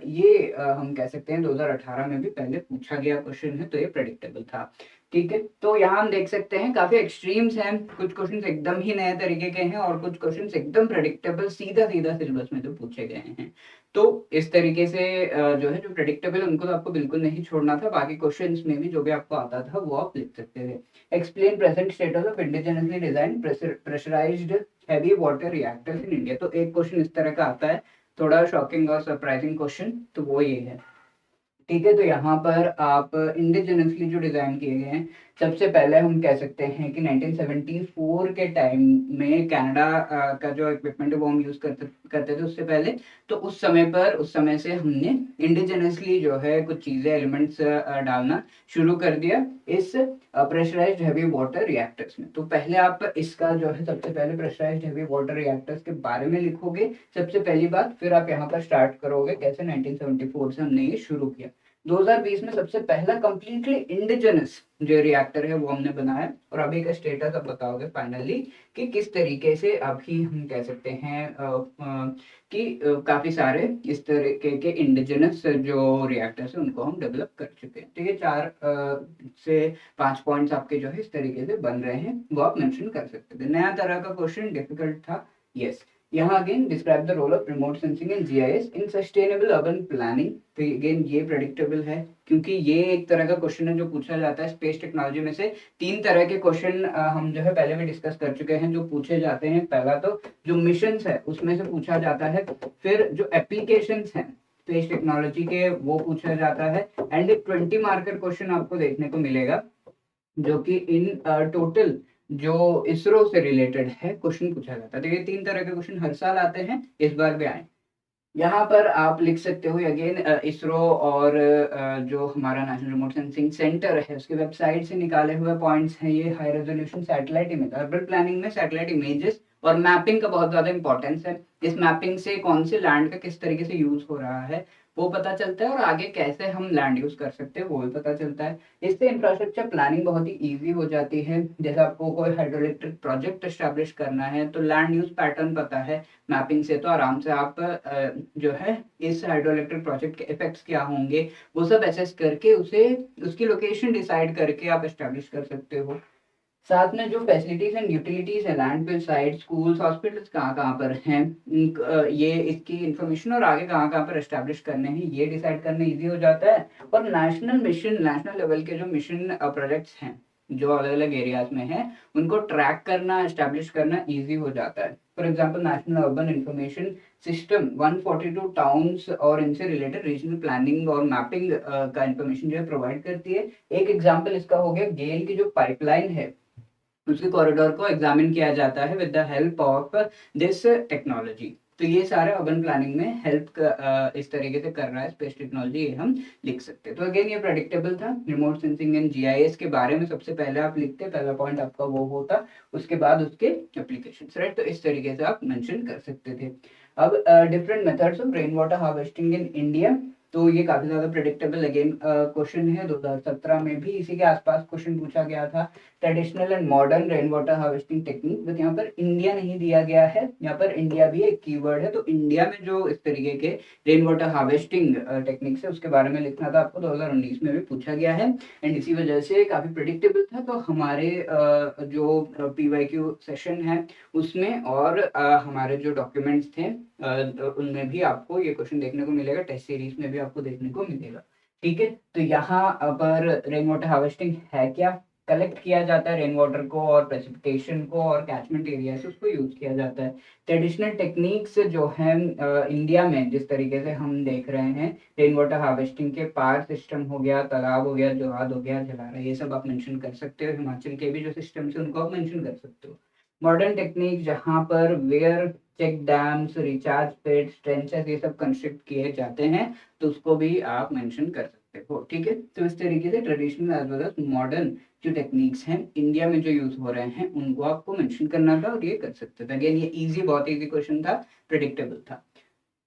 ये हम कह सकते हैं 2018 में भी पहले पूछा गया क्वेश्चन है, तो ये प्रेडिक्टेबल था। ठीक है, तो यहाँ हम देख सकते हैं काफी एक्सट्रीम्स हैं, कुछ क्वेश्चंस एकदम ही नए तरीके के हैं और कुछ क्वेश्चंस एकदम प्रेडिक्टेबल सीधा सीधा सिलेबस में तो पूछे गए हैं। तो इस तरीके से जो है जो प्रेडिक्टेबल उनको तो आपको बिल्कुल नहीं छोड़ना था, बाकी क्वेश्चंस में भी जो भी आपको आता था वो आप लिख सकते थे। Explain present status of indigenously design pressurised heavy water reactors in India. तो एक क्वेश्चन इस तरह का आता है, थोड़ा शॉकिंग और सरप्राइजिंग क्वेश्चन, तो वो ये है। ठीक है, तो यहाँ पर आप इंडिजिनसली जो डिजाइन किए गए हैं, सबसे पहले हम कह सकते हैं कि 1974 के टाइम में कनाडा का जो इक्विपमेंट है वो हम यूज करते थे उससे पहले। तो उस समय से हमने इंडिजिनसली जो है कुछ चीजें एलिमेंट्स डालना शुरू कर दिया इस प्रेशराइज्ड हैवी वाटर रिएक्टर्स में। तो पहले आप इसका जो है सबसे पहले प्रेशराइज्ड हैवी वाटर रिएक्टर्स के बारे में लिखोगे सबसे पहली बात, फिर आप यहाँ पर स्टार्ट करोगे कैसे 1974 से हमने ये शुरू किया। 2020 में सबसे पहला कंप्लीटली इंडिजिनस जो रिएक्टर है वो हमने बनाया, और अभी का स्टेटस आप बताओगे फाइनली कि किस तरीके से अभी हम कह सकते हैं कि काफी सारे इस तरीके के इंडिजिनस जो रिएक्टर्स है उनको हम डेवलप कर चुके हैं। तो ये 4 से 5 पॉइंट्स आपके जो है इस तरीके से बन रहे हैं, वो आप मेंशन कर सकते थे। नया तरह का क्वेश्चन, डिफिकल्ट था, यस। यहाँ again describe the role of remote sensing and GIS in sustainable urban planning. तो अगेन ये प्रेडिक्टेबल है, क्योंकि ये एक तरह का क्वेश्चन है जो पूछा जाता है स्पेस टेक्नोलॉजी में से। 3 तरह के क्वेश्चन हम जो है पहले भी डिस्कस कर चुके हैं जो पूछे जाते हैं। पहला तो जो मिशंस है उसमें से पूछा जाता है, फिर जो एप्लीकेशंस हैं स्पेस टेक्नोलॉजी के वो पूछा जाता है, एंड 20 मार्कर क्वेश्चन आपको देखने को मिलेगा जो कि इन टोटल जो इसरो से रिलेटेड है क्वेश्चन पूछा जाता है। तो ये 3 तरह के क्वेश्चन हर साल आते हैं, इस बार भी आए। यहाँ पर आप लिख सकते हो अगेन इसरो और जो हमारा नेशनल रिमोट सेंसिंग सेंटर है उसकी वेबसाइट से निकाले हुए पॉइंट्स हैं ये। High resolution satellite image, urban planning में सैटेलाइट इमेजेस और मैपिंग का बहुत ज्यादा इंपॉर्टेंस है। इस मैपिंग से कौन से लैंड का किस तरीके से यूज हो रहा है वो पता चलता है, और आगे कैसे हम लैंड यूज कर सकते हैं वो भी पता चलता है। इससे इंफ्रास्ट्रक्चर प्लानिंग बहुत ही इजी हो जाती है। जैसे आपको कोई हाइड्रोइलेक्ट्रिक प्रोजेक्ट एस्टेब्लिश करना है तो लैंड यूज पैटर्न पता है मैपिंग से, तो आराम से आप जो है इस हाइड्रोइलेक्ट्रिक प्रोजेक्ट के इफेक्ट्स क्या होंगे वो सब असेस करके उसे उसकी लोकेशन डिसाइड करके आप एस्टेब्लिश कर सकते हो। साथ में जो फैसिलिटीज एंड यूटिलिटीज है लैंडफिल साइट, स्कूल्स, हॉस्पिटल्स कहाँ कहाँ पर हैं, ये इसकी इंफॉर्मेशन और आगे कहाँ कहाँ पर एस्टेब्लिश करने हैं ये डिसाइड करने इजी हो जाता है। और नेशनल मिशन, नेशनल लेवल के जो मिशन प्रोजेक्ट्स हैं जो अलग अलग एरियाज में है उनको ट्रैक करना, एस्टेब्लिश करना इजी हो जाता है। For example national urban information system 142 towns और इनसे रिलेटेड रीजनल प्लानिंग और मैपिंग का इंफॉर्मेशन जो है प्रोवाइड करती है। एक एग्जाम्पल इसका हो गया गेल की जो पाइपलाइन है उसके कॉरिडोर को एग्जामिन किया जाता है with the help of this technology. तो ये सारे अर्बन प्लानिंग में हेल्प इस तरीके से कर रहा है स्पेस टेक्नोलॉजी, ये हम लिख सकते हैं। तो अगेन ये प्रेडिक्टेबल था। रिमोट सेंसिंग एंड जीआईएस के बारे में सबसे पहले आप लिखते, पहला पॉइंट आपका वो होता, उसके बाद उसके एप्लीकेशंस, राइट। तो इस तरीके से आप मेंशन कर सकते थे। अब different methods of rain water harvesting in India, तो ये काफी ज्यादा प्रेडिक्टेबल अगेन क्वेश्चन है। 2017 में भी इसी के आसपास क्वेश्चन पूछा गया था। Traditional and modern rain water harvesting technique, but यहाँ पर इंडिया नहीं दिया गया है, यहाँ पर इंडिया भी एक कीवर्ड है। तो इंडिया में जो इस तरीके के रेन वाटर हार्वेस्टिंग टेक्निक्स है उसके बारे में लिखना था आपको, 2019 में भी पूछा गया है एंड इसी वजह से काफी प्रेडिक्टेबल था। तो हमारे जो पीवाईक्यू सेशन है उसमें और हमारे जो डॉक्यूमेंट्स थे उनमें भी आपको ये क्वेश्चन देखने को मिलेगा, टेस्ट सीरीज में भी आपको देखने को मिलेगा। ठीक है, तो यहाँ पर रेन वाटर हार्वेस्टिंग है क्या, कलेक्ट किया जाता है रेन वाटर को और प्रेसिपिटेशन को और कैचमेंट एरिया से उसको यूज किया जाता है। ट्रेडिशनल टेक्निक्स जो है इंडिया में जिस तरीके से हम देख रहे हैं रेन वाटर हार्वेस्टिंग के, पार सिस्टम हो गया, तालाब हो गया, जोहाद हो गया, जलारा, ये सब आप मेंशन कर सकते हो। हिमाचल के भी जो सिस्टम है उनको आप मेंशन कर सकते हो। मॉडर्न टेक्निक जहाँ पर weir check dams, recharge pads, trenches ये सब कंस्ट्रक्ट किए जाते हैं तो उसको भी आप मेंशन कर सकते हो। ठीक है, तो इस तरीके से traditional as well as modern जो टेक्निक्स हैं इंडिया में जो यूज हो रहे हैं उनको आपको मेंशन करना था और ये कर सकते थे। अगेन ये इजी, बहुत इजी क्वेश्चन था, प्रेडिक्टेबल था।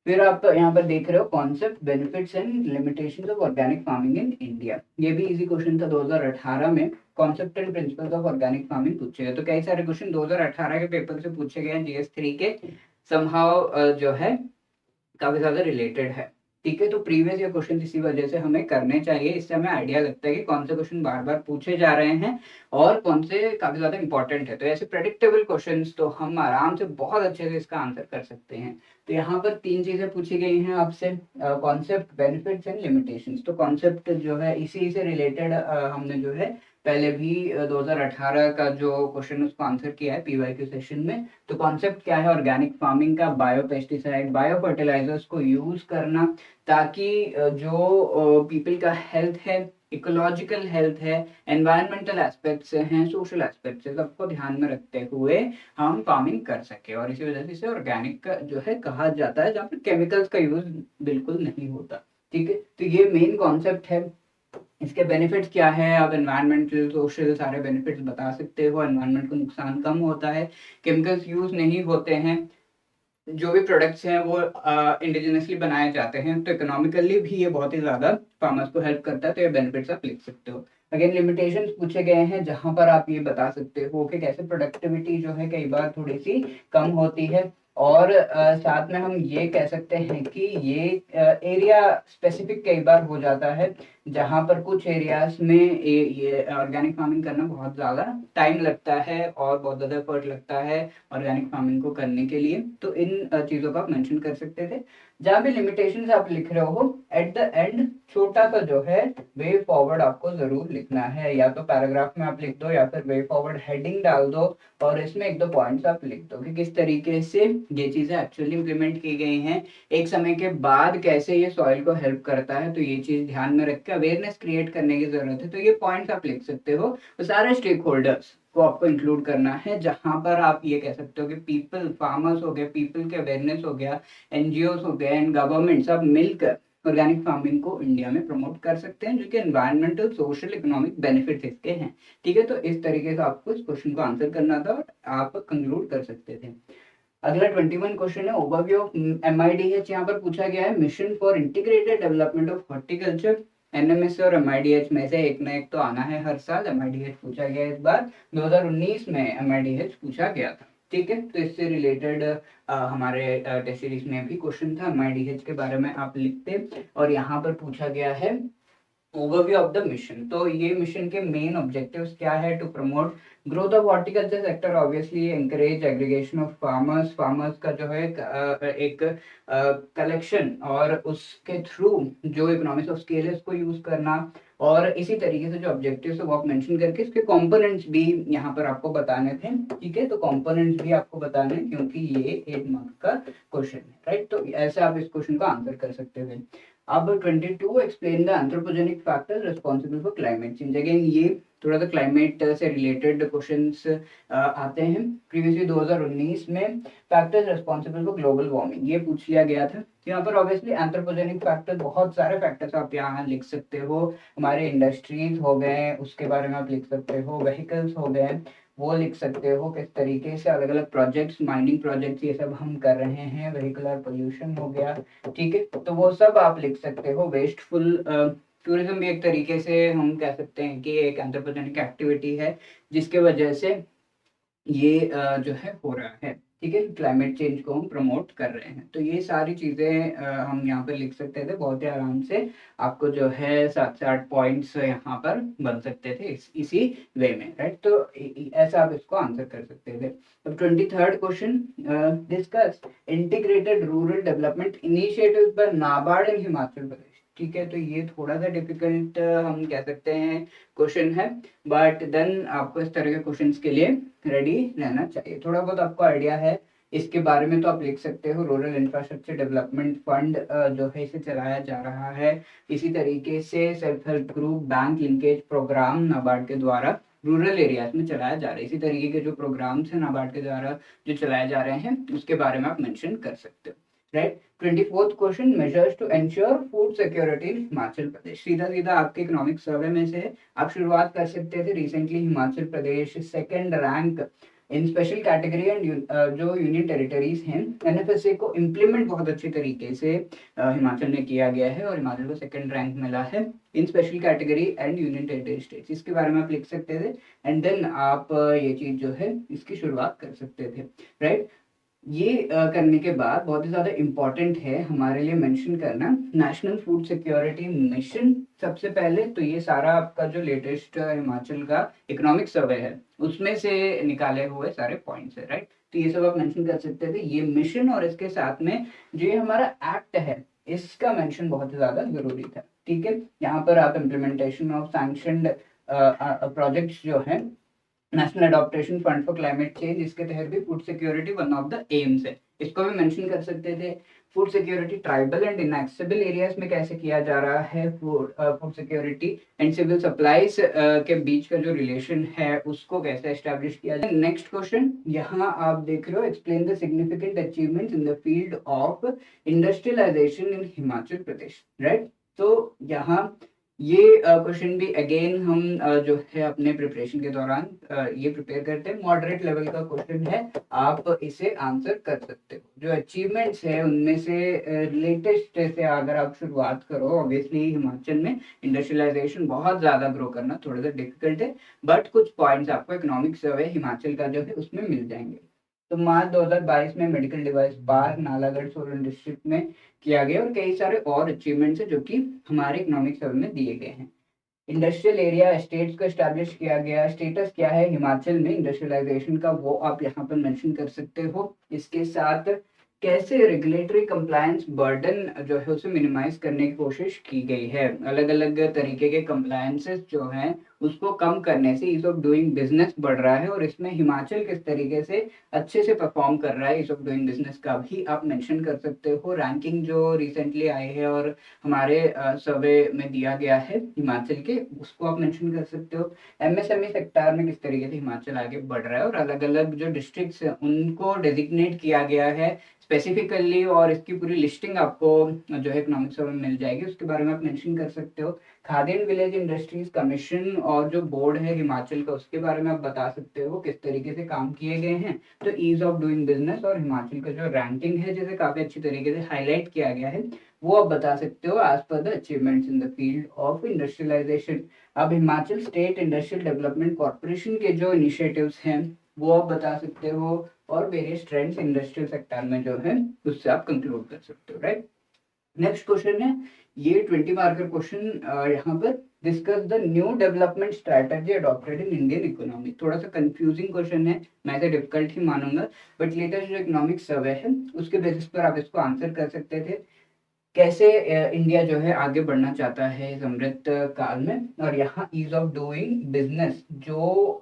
फिर आप यहाँ पर देख रहे हो concept, benefits and limitations of organic farming in India. ये भी इजी क्वेश्चन था 2018 में। Concept and principles of organic farming पूछे गए, तो कई सारे क्वेश्चन 2018 के पेपर से पूछे गए हैं जीएस 3 के, समहाउ जो है काफी ज्यादा रिलेटेड है। ठीक है, तो प्रीवियस ईयर क्वेश्चन इसी वजह से हमें करने चाहिए, इससे हमें आइडिया लगता है कि कौन से क्वेश्चन बार बार पूछे जा रहे हैं और कौन से काफी ज्यादा इंपॉर्टेंट है। तो ऐसे प्रेडिक्टेबल क्वेश्चंस तो हम आराम से बहुत अच्छे से इसका आंसर कर सकते हैं। तो यहाँ पर 3 चीजें पूछी गई हैं आपसे, कॉन्सेप्ट, बेनिफिट्स एंड लिमिटेशंस। तो कॉन्सेप्ट जो है इसी से रिलेटेड हमने जो है पहले भी 2018 का जो क्वेश्चन उसको आंसर किया है पीवाईक्यू सेशन में। तो कॉन्सेप्ट क्या है ऑर्गेनिक फार्मिंग का, बायो पेस्टिसाइड, बायो फर्टिलाइजर्स को यूज करना ताकि जो पीपल का हेल्थ है, इकोलॉजिकल हेल्थ है, एनवायरमेंटल एस्पेक्ट्स हैं, सोशल एस्पेक्ट्स है, सबको ध्यान में रखते हुए हम फार्मिंग कर सके। और इसी वजह से इसे ऑर्गेनिक का जो है कहा जाता है, जहाँ पर केमिकल्स का यूज बिल्कुल नहीं होता। ठीक है, तो ये मेन कॉन्सेप्ट है। इसके बेनिफिट्स क्या है, आप एनवायरमेंटल, सोशल सारे बेनिफिट्स बता सकते हो। एनवायरमेंट को नुकसान कम होता है, केमिकल्स यूज नहीं होते हैं, जो भी प्रोडक्ट्स हैं वो इंडिजिनसली बनाए जाते हैं, तो इकोनॉमिकली भी ये बहुत ही ज्यादा फार्मर्स को हेल्प करता है। तो ये बेनिफिट्स आप लिख सकते हो। अगेन लिमिटेशंस पूछे गए हैं जहां पर आप ये बता सकते हो कि कैसे प्रोडक्टिविटी जो है कई बार थोड़ी सी कम होती है। और साथ में हम ये कह सकते हैं कि ये एरिया स्पेसिफिक कई बार हो जाता है, जहाँ पर कुछ एरियाज में ये ऑर्गेनिक फार्मिंग करना बहुत ज़्यादा टाइम लगता है और बहुत ज़्यादा एफर्ट लगता है ऑर्गेनिक फार्मिंग को करने के लिए। तो इन चीज़ों का आप मेंशन कर सकते थे। जहाँ भी लिमिटेशंस आप लिख रहे हो, एट द एंड छोटा सा जो है वे फॉरवर्ड आपको ज़रूर लिखना है, या तो पैराग्राफ में आप लिख दो या फिर वे फॉरवर्ड हेडिंग डाल दो और इसमें एक दो पॉइंट्स आप लिख दो कि किस तरीके से ये चीज़ें एक्चुअली इम्प्लीमेंट की गई हैं, एक समय के बाद कैसे ये सॉइल को हेल्प करता है। तो ये चीज़ ध्यान में रख के अवेयरनेस क्रिएट करने की ज़रूरत है। तो ये पॉइंट्स आप लिख सकते हो। तो सारे स्टेक होल्डर्स को आपको इंक्लूड करना है, जहाँ पर आप ये कह सकते हो कि पीपल, फार्मर्स हो गए, पीपल के अवेयरनेस हो गया, एनजीओस हो गए एंड गवर्नमेंट सब मिलकर ऑर्गेनिक फार्मिंग को इंडिया में प्रमोट कर सकते हैं, जो कि एनवायरमेंटल, सोशल, इकोनॉमिक बेनिफिट्स इसके हैं। ठीक है, तो इस तरीके से आपको इस क्वेश्चन को आंसर करना था और आप कंक्लूड कर सकते थे। अगला 21 क्वेश्चन है ओवरव्यू ऑफ MIDH। यहाँ पर पूछा गया है mission for integrated development of horticulture. NMSA और MIDH में से एक ना एक तो आना है हर साल। MIDH पूछा गया इस बार, 2019 में MIDH पूछा गया था। ठीक है, तो इससे रिलेटेड हमारे टेस्ट सीरीज में भी क्वेश्चन था, MIDH के बारे में आप लिखते। और यहाँ पर पूछा गया है ओवरव्यू ऑफ द मिशन। तो ये मिशन के मेन ऑब्जेक्टिव्स क्या है? To promote growth of horticulture sector, obviously encourage aggregation of farmers, farmers का जो है एक कलेक्शन और उसके थ्रू जो इकोनॉमिक्स ऑफ स्केल है उसको यूज करना। और इसी तरीके से जो ऑब्जेक्टिव्स है वो आप मेंशन करके इसके कंपोनेंट्स भी यहाँ पर आपको बताने थे। ठीक है, तो कंपोनेंट्स भी आपको बताने, क्योंकि ये 8 मार्क्स का क्वेश्चन है, राइट। तो ऐसे आप इस क्वेश्चन को आंसर कर सकते थे। अब 22 explain the anthropogenic factors responsible for climate change. Again ये थोड़ा सा क्लाइमेट से रिलेटेड क्वेश्चंस आते हैं। प्रीवियसली 2019 में factors responsible for global warming ये पूछ लिया गया था। यहाँ पर ऑब्वियसली एंथ्रोपोजेनिक फैक्टर, बहुत सारे फैक्टर्स आप यहाँ लिख सकते हो। हमारे इंडस्ट्रीज हो गए, उसके बारे में आप लिख सकते हो, व्हीकल्स हो गए वो लिख सकते हो, किस तरीके से अलग अलग प्रोजेक्ट्स, माइनिंग प्रोजेक्ट्स ये सब हम कर रहे हैं, व्हीकुलर पोल्यूशन हो गया। ठीक है, तो वो सब आप लिख सकते हो। वेस्टफुल टूरिज्म भी एक तरीके से हम कह सकते हैं कि एक एंथ्रोपोजेनिक एक्टिविटी है, जिसके वजह से ये जो है हो रहा है। ठीक है, क्लाइमेट चेंज को हम प्रमोट कर रहे हैं। तो ये सारी चीज़ें हम यहाँ पर लिख सकते थे बहुत ही आराम से। आपको जो है 7 से 8 पॉइंट्स यहाँ पर बन सकते थे इसी वे में, राइट। तो ऐसा आप इसको आंसर कर सकते थे। अब 23rd question, discuss integrated rural development initiative by NABARD in Himachal Pradesh. ठीक है, तो ये थोड़ा सा डिफिकल्ट हम कह सकते हैं क्वेश्चन है, बट देन आपको इस तरह के क्वेश्चंस के लिए रेडी रहना चाहिए। थोड़ा बहुत आपको आइडिया है इसके बारे में तो आप लिख सकते हो। रूरल इंफ्रास्ट्रक्चर डेवलपमेंट फंड जो है इसे चलाया जा रहा है। इसी तरीके से self help group bank linkage programme NABARD के द्वारा रूरल एरियाज में चलाया जा रहा है। इसी तरीके के जो प्रोग्राम्स हैं नाबार्ड के द्वारा जो चलाए जा रहे हैं उसके बारे में आप मेंशन कर सकते हो, right. 24th question, measures to ensure food security in Himachal Pradesh. सीधा सीधा आपके इकोनॉमिक सर्वे में से आप शुरुआत कर सकते थे। Recently Himachal Pradesh second rank in special category and जो यूनियन टेरिटरीज हैं, NFSA को इम्प्लीमेंट बहुत अच्छे तरीके से हिमाचल में किया गया है और हिमाचल को सेकंड रैंक मिला है in special category and union territory states. इसके बारे में आप लिख सकते थे एंड देन आप ये चीज जो है इसकी शुरुआत कर सकते थे, राइट। ये करने के बाद बहुत ही ज़्यादा इम्पॉर्टेंट है हमारे लिए मेंशन करना नेशनल फूड सिक्योरिटी मिशन। सबसे पहले तो ये सारा आपका जो लेटेस्ट हिमाचल का इकोनॉमिक सर्वे है उसमें से निकाले हुए सारे पॉइंट्स है, राइट। तो ये सब आप मेंशन कर सकते थे, ये मिशन और इसके साथ में जो ये हमारा एक्ट है इसका मेंशन बहुत ही ज़्यादा जरूरी था। ठीक है, यहाँ पर आप इम्प्लीमेंटेशन ऑफ सैंक्शनड प्रोजेक्ट्स जो है national adaptation fund for climate change, इसके तहत भी food security one of the aims है, इसको भी मेंशन कर सकते थे। Food security tribal and inaccessible areas में कैसे किया जा रहा है, food security and civil supplies के बीच का जो रिलेशन है उसको कैसे एस्टेब्लिश किया जाए। नेक्स्ट क्वेश्चन यहाँ आप देख रहे हो, explain the significant achievements in the field of industrialization in Himachal Pradesh, right. तो यहाँ ये क्वेश्चन भी अगेन हम जो है अपने प्रिपरेशन के दौरान ये प्रिपेयर करते हैं। मॉडरेट लेवल का क्वेश्चन है, आप इसे आंसर कर सकते हो। जो अचीवमेंट्स है उनमें से लेटेस्ट से अगर आप शुरुआत करो, ऑब्वियसली हिमाचल में इंडस्ट्रियलाइजेशन बहुत ज़्यादा ग्रो करना थोड़ा सा डिफिकल्ट है, बट कुछ पॉइंट्स आपको इकोनॉमिक सर्वे हिमाचल का जो है उसमें मिल जाएंगे। तो मार्च 2022 में medical device park Nalagarh Solan district में किया गया और कई सारे और अचीवमेंट्स है जो कि हमारे इकोनॉमिक सर्वे में दिए गए हैं। इंडस्ट्रियल एरिया स्टेट्स को एस्टैब्लिश किया गया, स्टेटस क्या है हिमाचल में इंडस्ट्रियलाइजेशन का, वो आप यहाँ पर मेंशन कर सकते हो। इसके साथ कैसे रेगुलेटरी कंप्लायंस बर्डन जो है उसे मिनिमाइज करने की कोशिश की गई है, अलग अलग तरीके के कंप्लायंसेस जो हैं उसको कम करने से ईज ऑफ डूइंग बिजनेस बढ़ रहा है, और इसमें हिमाचल किस तरीके से अच्छे से परफॉर्म कर रहा है ईज ऑफ डूइंग बिजनेस का भी आप मेंशन कर सकते हो। रैंकिंग जो रिसेंटली आई है और हमारे सर्वे में दिया गया है हिमाचल के, उसको आप मेंशन कर सकते हो। एमएसएमई सेक्टर में किस तरीके से हिमाचल आगे बढ़ रहा है, और अलग अलग जो डिस्ट्रिक्ट्स हैं उनको डेजिग्नेट किया गया है स्पेसिफिकली, और इसकी पूरी लिस्टिंग आपको जो है इकोनॉमिक सर्वे में मिल जाएगी, उसके बारे में आप मेंशन कर सकते हो। Khadi and village industries commission और जो बोर्ड है हिमाचल का, उसके बारे में आप बता सकते हो किस तरीके से काम किए गए हैं। तो ईज ऑफ डूइंग बिजनेस और हिमाचल का जो रैंकिंग है जिसे काफी अच्छी तरीके से हाईलाइट किया गया है, वो आप बता सकते हो as per the achievements in the field of industrialisation. अब Himachal state industrial development corporation के जो इनिशिएटिव्स हैं वो आप बता सकते हो, और वेरियस ट्रेंड्स इंडस्ट्रियल सेक्टर में जो है उससे आप कंक्लूड कर सकते हो, राइट। नेक्स्ट क्वेश्चन है, ये 20 मार्कर क्वेश्चन यहाँ पर, discuss the new development strategy adopted in Indian economy. थोड़ा सा कंफ्यूजिंग क्वेश्चन है, मैं इसे डिफिकल्ट ही मानूंगा, बट लेटेस्ट जो इकोनॉमिक सर्वे है उसके बेसिस पर आप इसको आंसर कर सकते थे। कैसे इंडिया जो है आगे बढ़ना चाहता है इस अमृत काल में, और यहाँ ईज ऑफ डूइंग बिजनेस जो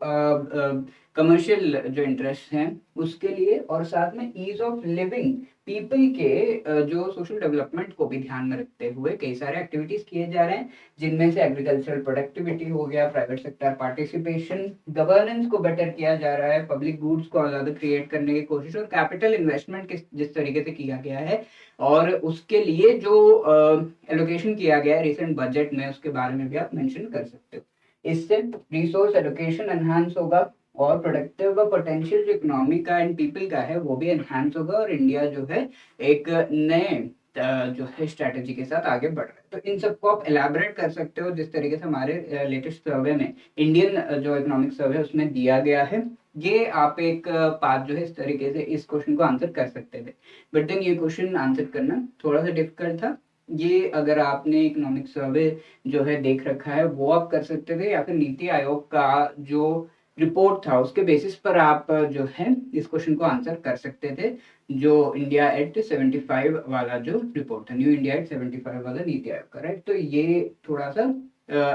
कमर्शियल जो इंटरेस्ट हैं उसके लिए, और साथ में ईज ऑफ लिविंग पीपल के जो सोशल डेवलपमेंट को भी ध्यान में रखते हुए कई सारे एक्टिविटीज किए जा रहे हैं, जिनमें से एग्रीकल्चरल प्रोडक्टिविटी हो गया, प्राइवेट सेक्टर पार्टिसिपेशन, गवर्नेंस को बेटर किया जा रहा है, पब्लिक गुड्स को ज्यादा क्रिएट करने की कोशिश, और कैपिटल इन्वेस्टमेंट जिस तरीके से किया गया है और उसके लिए जो एलोकेशन किया गया है रिसेंट बजट में, उसके बारे में भी आप मेंशन कर सकते हो। इससे रिसोर्स एलोकेशन एनहांस होगा, और प्रोडक्टिव पोटेंशियल जो इकोनॉमी का एंड पीपल का है वो भी एनहांस होगा, और इंडिया जो है एक नए जो है स्ट्रेटेजी के साथ आगे बढ़ रहा है। तो इन सबको आप एलैबोरेट कर सकते हो जिस तरीके से हमारे लेटेस्ट सर्वे में, इंडियन जो इकोनॉमिक सर्वे उसमें दिया गया है। ये आप एक पार्ट जो है इस तरीके से इस क्वेश्चन को आंसर कर सकते थे, बट देन ये क्वेश्चन आंसर करना थोड़ा सा डिफिकल्ट था। ये अगर आपने इकोनॉमिक सर्वे जो है देख रखा है वो आप कर सकते थे, या फिर नीति आयोग का जो रिपोर्ट था उसके बेसिस पर आप जो है इस क्वेश्चन को आंसर कर सकते थे, जो इंडिया एट 75 वाला जो रिपोर्ट था, न्यू इंडिया एट 75 वाला नीति आयोग का, राइट। तो ये थोड़ा सा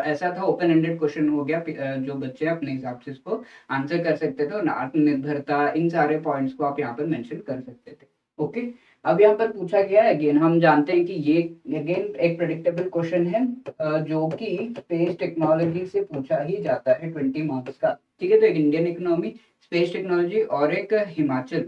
ऐसा था, ओपन एंडेड क्वेश्चन हो गया, जो बच्चे अपने हिसाब से इसको आंसर कर सकते थे, और आत्मनिर्भरता इन सारे पॉइंट्स को आप यहाँ पर मेंशन कर सकते थे। ओके, अब यहाँ पर पूछा गया है अगेन, हम जानते हैं कि ये अगेन एक प्रेडिक्टेबल क्वेश्चन है जो कि स्पेस टेक्नोलॉजी से पूछा ही जाता है 20 मार्क्स का, ठीक है। तो एक इंडियन इकोनॉमी, स्पेस टेक्नोलॉजी और एक हिमाचल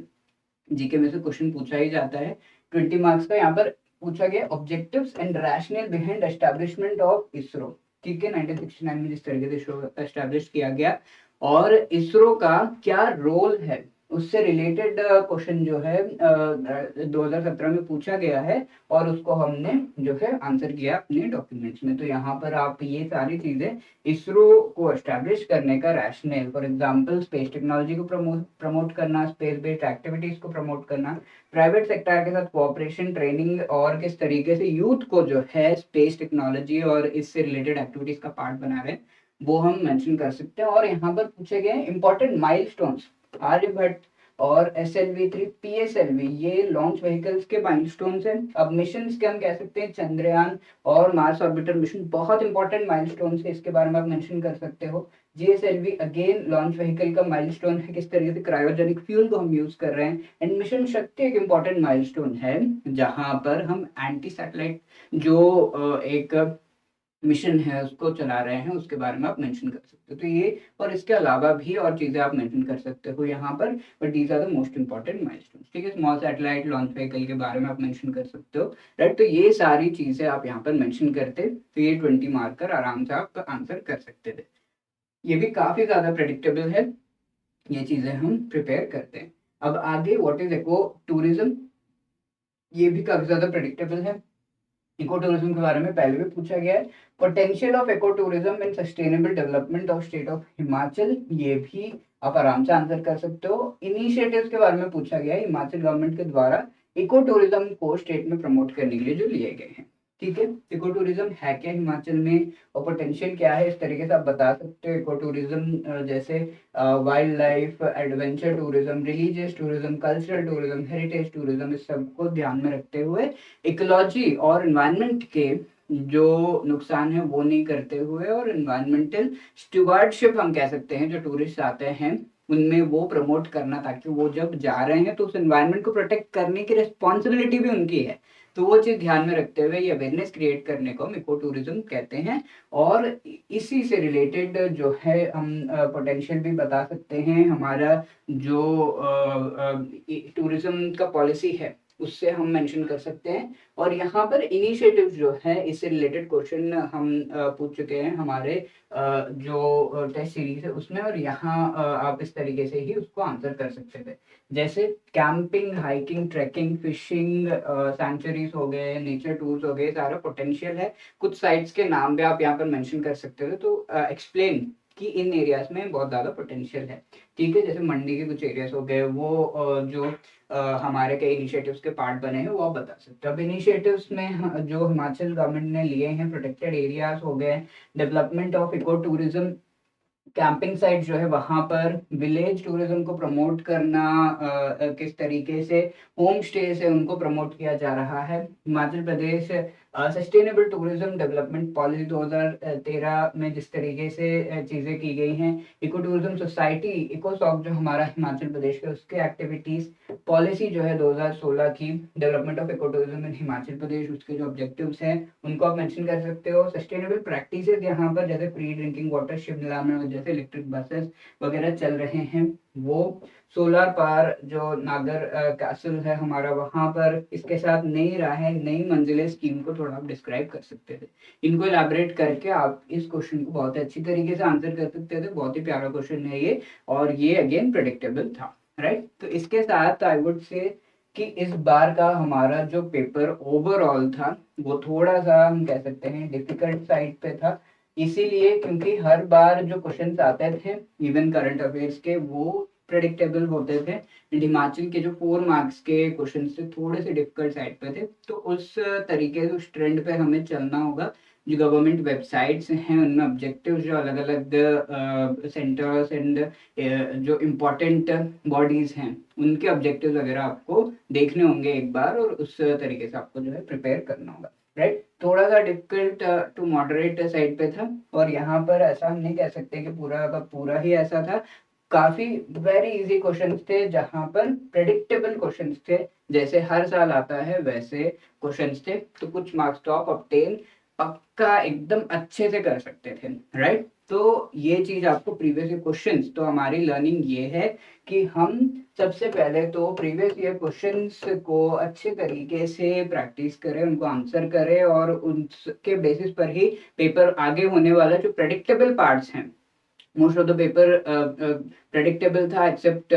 जीके में से क्वेश्चन पूछा ही जाता है 20 मार्क्स का। यहाँ पर पूछा गया objectives and rational behind establishment of ISRO, ठीक है। 1969 में जिस तरीके से इसरो एस्टैब्लिश किया गया, और इसरो का क्या रोल है उससे रिलेटेड क्वेश्चन जो है 2017 में पूछा गया है, और उसको हमने जो है आंसर किया अपने डॉक्यूमेंट्स में। तो यहाँ पर आप ये सारी चीजें, इसरो को एस्टैब्लिश करने का rational, for example space technology को प्रमोट करना, स्पेस बेस्ड एक्टिविटीज को प्रमोट करना, प्राइवेट सेक्टर के साथ कोऑपरेशन, ट्रेनिंग, और किस तरीके से यूथ को जो है स्पेस टेक्नोलॉजी और इससे रिलेटेड एक्टिविटीज का पार्ट बना रहे हैं, वो हम मेंशन कर सकते हैं। और यहाँ पर पूछे गए इंपॉर्टेंट माइलस्टोन्स, आर्यभट्ट और SLV3 PSLV, ये लॉन्च व्हीकल्स के माइलस्टोन्स हैं। अब मिशंस के हम कह सकते हैं चंद्रयान और मार्स ऑर्बिटर मिशन बहुत इंपॉर्टेंट माइलस्टोन्स है, इसके बारे में आप मेंशन कर सकते हो। GSLV अगेन लॉन्च व्हीकल का माइलस्टोन है, किस तरीके से क्रायोजेनिक फ्यूल को हम यूज कर रहे हैं। एंड मिशन शक्ति एक इंपॉर्टेंट माइलस्टोन है, जहां पर हम एंटी सैटेलाइट जो एक मिशन है उसको चला रहे हैं, उसके बारे में आप मेंशन कर सकते हो। तो ये और इसके अलावा भी और चीजें आप मेंशन कर सकते हो यहाँ पर, but these are the most important milestones, ठीक है। स्मॉल सैटेलाइट लॉन्च व्हीकल के बारे में आप मेंशन कर सकते हो, राइट। तो ये सारी चीजें आप यहाँ पर मेंशन करते तो ये 20 मार्कर आराम से आप आंसर कर सकते थे। ये भी काफी ज्यादा प्रेडिक्टेबल है, ये चीजें हम प्रिपेयर करते हैं। अब आगे व्हाट इज इको टूरिज्म, ये भी काफी ज्यादा प्रेडिक्टेबल है। इको टूरिज्म के बारे में पहले भी पूछा गया है। Potential of eco tourism in sustainable development of state of Himachal, ये भी आप आराम से आंसर कर सकते हो। इनिशिएटिव्स के बारे में पूछा गया है, हिमाचल गवर्नमेंट के द्वारा इको टूरिज्म को स्टेट में प्रमोट करने के लिए जो लिए गए हैं। ठीक है, इको टूरिज्म है क्या हिमाचल में और पोटेंशियल क्या है, इस तरीके से आप बता सकते हो। इको टूरिज्म जैसे wild life, adventure tourism, religious tourism, cultural tourism, heritage tourism, इस सबको ध्यान में रखते हुए इकोलॉजी और एनवायरनमेंट के जो नुकसान है वो नहीं करते हुए, और एनवायरमेंटल स्टुवर्डशिप हम कह सकते हैं, जो टूरिस्ट आते हैं उनमें वो प्रमोट करना, ताकि वो जब जा रहे हैं तो उस एनवायरनमेंट को प्रोटेक्ट करने की रिस्पॉन्सिबिलिटी भी उनकी है। तो वो चीज ध्यान में रखते हुए ये अवेयरनेस क्रिएट करने को हम इको टूरिज्म कहते हैं। और इसी से रिलेटेड जो है हम पोटेंशियल भी बता सकते हैं। हमारा जो टूरिज्म का पॉलिसी है उससे हम मेंशन कर सकते हैं। और यहाँ पर इनिशिएटिव जो है इससे रिलेटेड क्वेश्चन हम पूछ चुके हैं हमारे जो टेस्ट सीरीज है उसमें, और यहाँ आप इस तरीके से ही उसको आंसर कर सकते थे। जैसे कैंपिंग, हाइकिंग, ट्रैकिंग, फिशिंग, सैंचुरीज हो गए, नेचर टूर्स हो गए, सारा पोटेंशियल है। कुछ साइट्स के नाम भी आप यहाँ पर मेंशन कर सकते थे, तो एक्सप्लेन कि इन एरियाज में बहुत ज़्यादा पोटेंशियल है। ठीक है, जैसे मंडी के कुछ एरियाज हो गए, वो जो हमारे कई इनिशिएटिव्स के पार्ट बने हैं वो आप बता सकते हो। अब इनिशिएटिव्स में जो हिमाचल गवर्नमेंट ने लिए हैं, प्रोटेक्टेड एरियाज हो गए, development of eco tourism, camping site जो है वहां पर, विलेज टूरिज्म को प्रमोट करना, किस तरीके से होम स्टेज है उनको प्रमोट किया जा रहा है। Himachal Pradesh sustainable tourism development policy 2013 में जिस तरीके से चीजें की गई हैं, इको टूरिज्म सोसाइटी इकोसॉक जो हमारा हिमाचल प्रदेश के, उसके एक्टिविटीज पॉलिसी जो है 2016 की, development of eco tourism in Himachal Pradesh, उसके जो ऑब्जेक्टिव्स हैं उनको आप मेंशन कर सकते हो। सस्टेनेबल प्रैक्टिसेस यहाँ पर जैसे फ्री ड्रिंकिंग वाटर, शिमला में जैसे इलेक्ट्रिक बसेस वगैरह चल रहे हैं वो, सोलर पार जो नागर कैसल है हमारा वहां पर, इसके साथ नई राहें, नई मंजिलें स्कीम को थोड़ा आप डिस्क्राइब कर सकते थे। इनको एलैबोरेट करके आप इस क्वेश्चन को बहुत अच्छी तरीके से आंसर कर सकते थे। बहुत ही प्यारा क्वेश्चन है ये, और ये अगेन प्रेडिक्टेबल था, राइट। तो इसके साथ आई वुड से कि इस बार का हमारा जो पेपर ओवरऑल था वो थोड़ा सा हम कह सकते हैं डिफिकल्ट साइड पे था। इसीलिए क्योंकि हर बार जो क्वेश्चंस आते थे इवन करंट अफेयर्स के वो प्रेडिक्टेबल होते थे। हिमाचल के जो 4 मार्क्स के क्वेश्चन थे थोड़े से डिफिकल्ट साइड पे थे, तो उस तरीके से उस ट्रेंड पे हमें चलना होगा। जो गवर्नमेंट वेबसाइट्स हैं उनमें ऑब्जेक्टिव्स जो अलग अलग सेंटर्स एंड जो इम्पोर्टेंट बॉडीज हैं उनके ऑब्जेक्टिव्स वगैरह आपको देखने होंगे एक बार, और उस तरीके से आपको जो है प्रिपेयर करना होगा, राइट। थोड़ा सा डिफिकल्ट टू मॉडरेट साइड पे था, और यहाँ पर ऐसा हम नहीं कह सकते कि पूरा का पूरा ही ऐसा था। काफी वेरी इजी क्वेश्चंस थे जहां पर प्रेडिक्टेबल क्वेश्चंस थे, जैसे हर साल आता है वैसे क्वेश्चंस थे। तो कुछ मार्क्स तो आप ऑब्टेन पक्का एकदम अच्छे से कर सकते थे, राइट। तो ये चीज आपको प्रीवियस ईयर क्वेश्चंस, तो हमारी लर्निंग ये है कि हम सबसे पहले तो प्रीवियस ईयर क्वेश्चंस को अच्छे तरीके से प्रैक्टिस करें, उनको आंसर करें, और उनके बेसिस पर ही पेपर आगे होने वाला जो प्रेडिक्टेबल पार्ट्स हैं, most of the paper predictable था एक्सेप्ट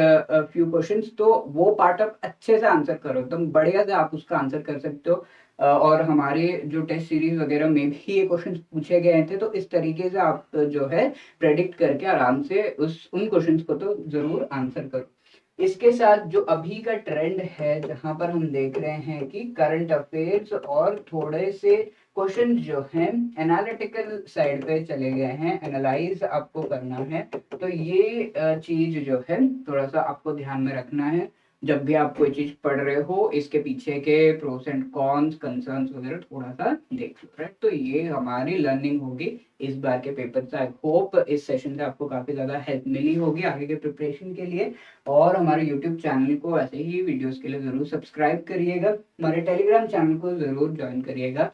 फ्यू क्वेश्चंस, तो वो पार्ट आप अच्छे से आंसर करो, एकदम बढ़िया से आप उसका आंसर कर सकते हो। और हमारे जो टेस्ट सीरीज वगैरह में भी ये क्वेश्चंस पूछे गए थे, तो इस तरीके से आप जो है प्रेडिक्ट करके आराम से उन क्वेश्चंस को तो जरूर आंसर करो। इसके साथ जो अभी का ट्रेंड है जहां पर हम देख रहे हैं कि करंट अफेयर्स और थोड़े से क्वेश्चन जो हैं एनालिटिकल साइड पे चले गए हैं, एनालाइज आपको करना है। तो ये चीज जो है थोड़ा सा आपको ध्यान में रखना है। जब भी आप कोई चीज पढ़ रहे हो इसके पीछे के प्रोस एंड कॉन्स, कंसर्न्स वगैरह थोड़ा सा देख लो, राइट। तो ये हमारी लर्निंग होगी इस बार के पेपर से। आई होप इस सेशन से आपको काफी ज्यादा हेल्प मिली होगी आगे के प्रिपरेशन के लिए। और हमारे यूट्यूब चैनल को ऐसे ही वीडियोस के लिए जरूर सब्सक्राइब करिएगा, हमारे टेलीग्राम चैनल को जरूर ज्वाइन करिएगा,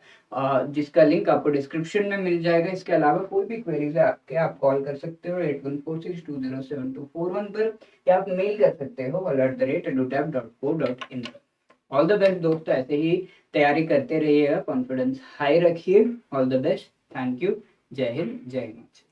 जिसका लिंक आपको डिस्क्रिप्शन में मिल जाएगा। इसके अलावा कोई भी क्वेरीज है आपके, आप कॉल कर सकते हो 8146207241 पर, या आप मेल कर सकते हो alert@edutap.co.in पर। ऑल द बेस्ट दोस्तों, ऐसे ही तैयारी करते रहिएगा, कॉन्फिडेंस हाई रखिए। All the best, thank you, जय हिंद, जय हिमाचल।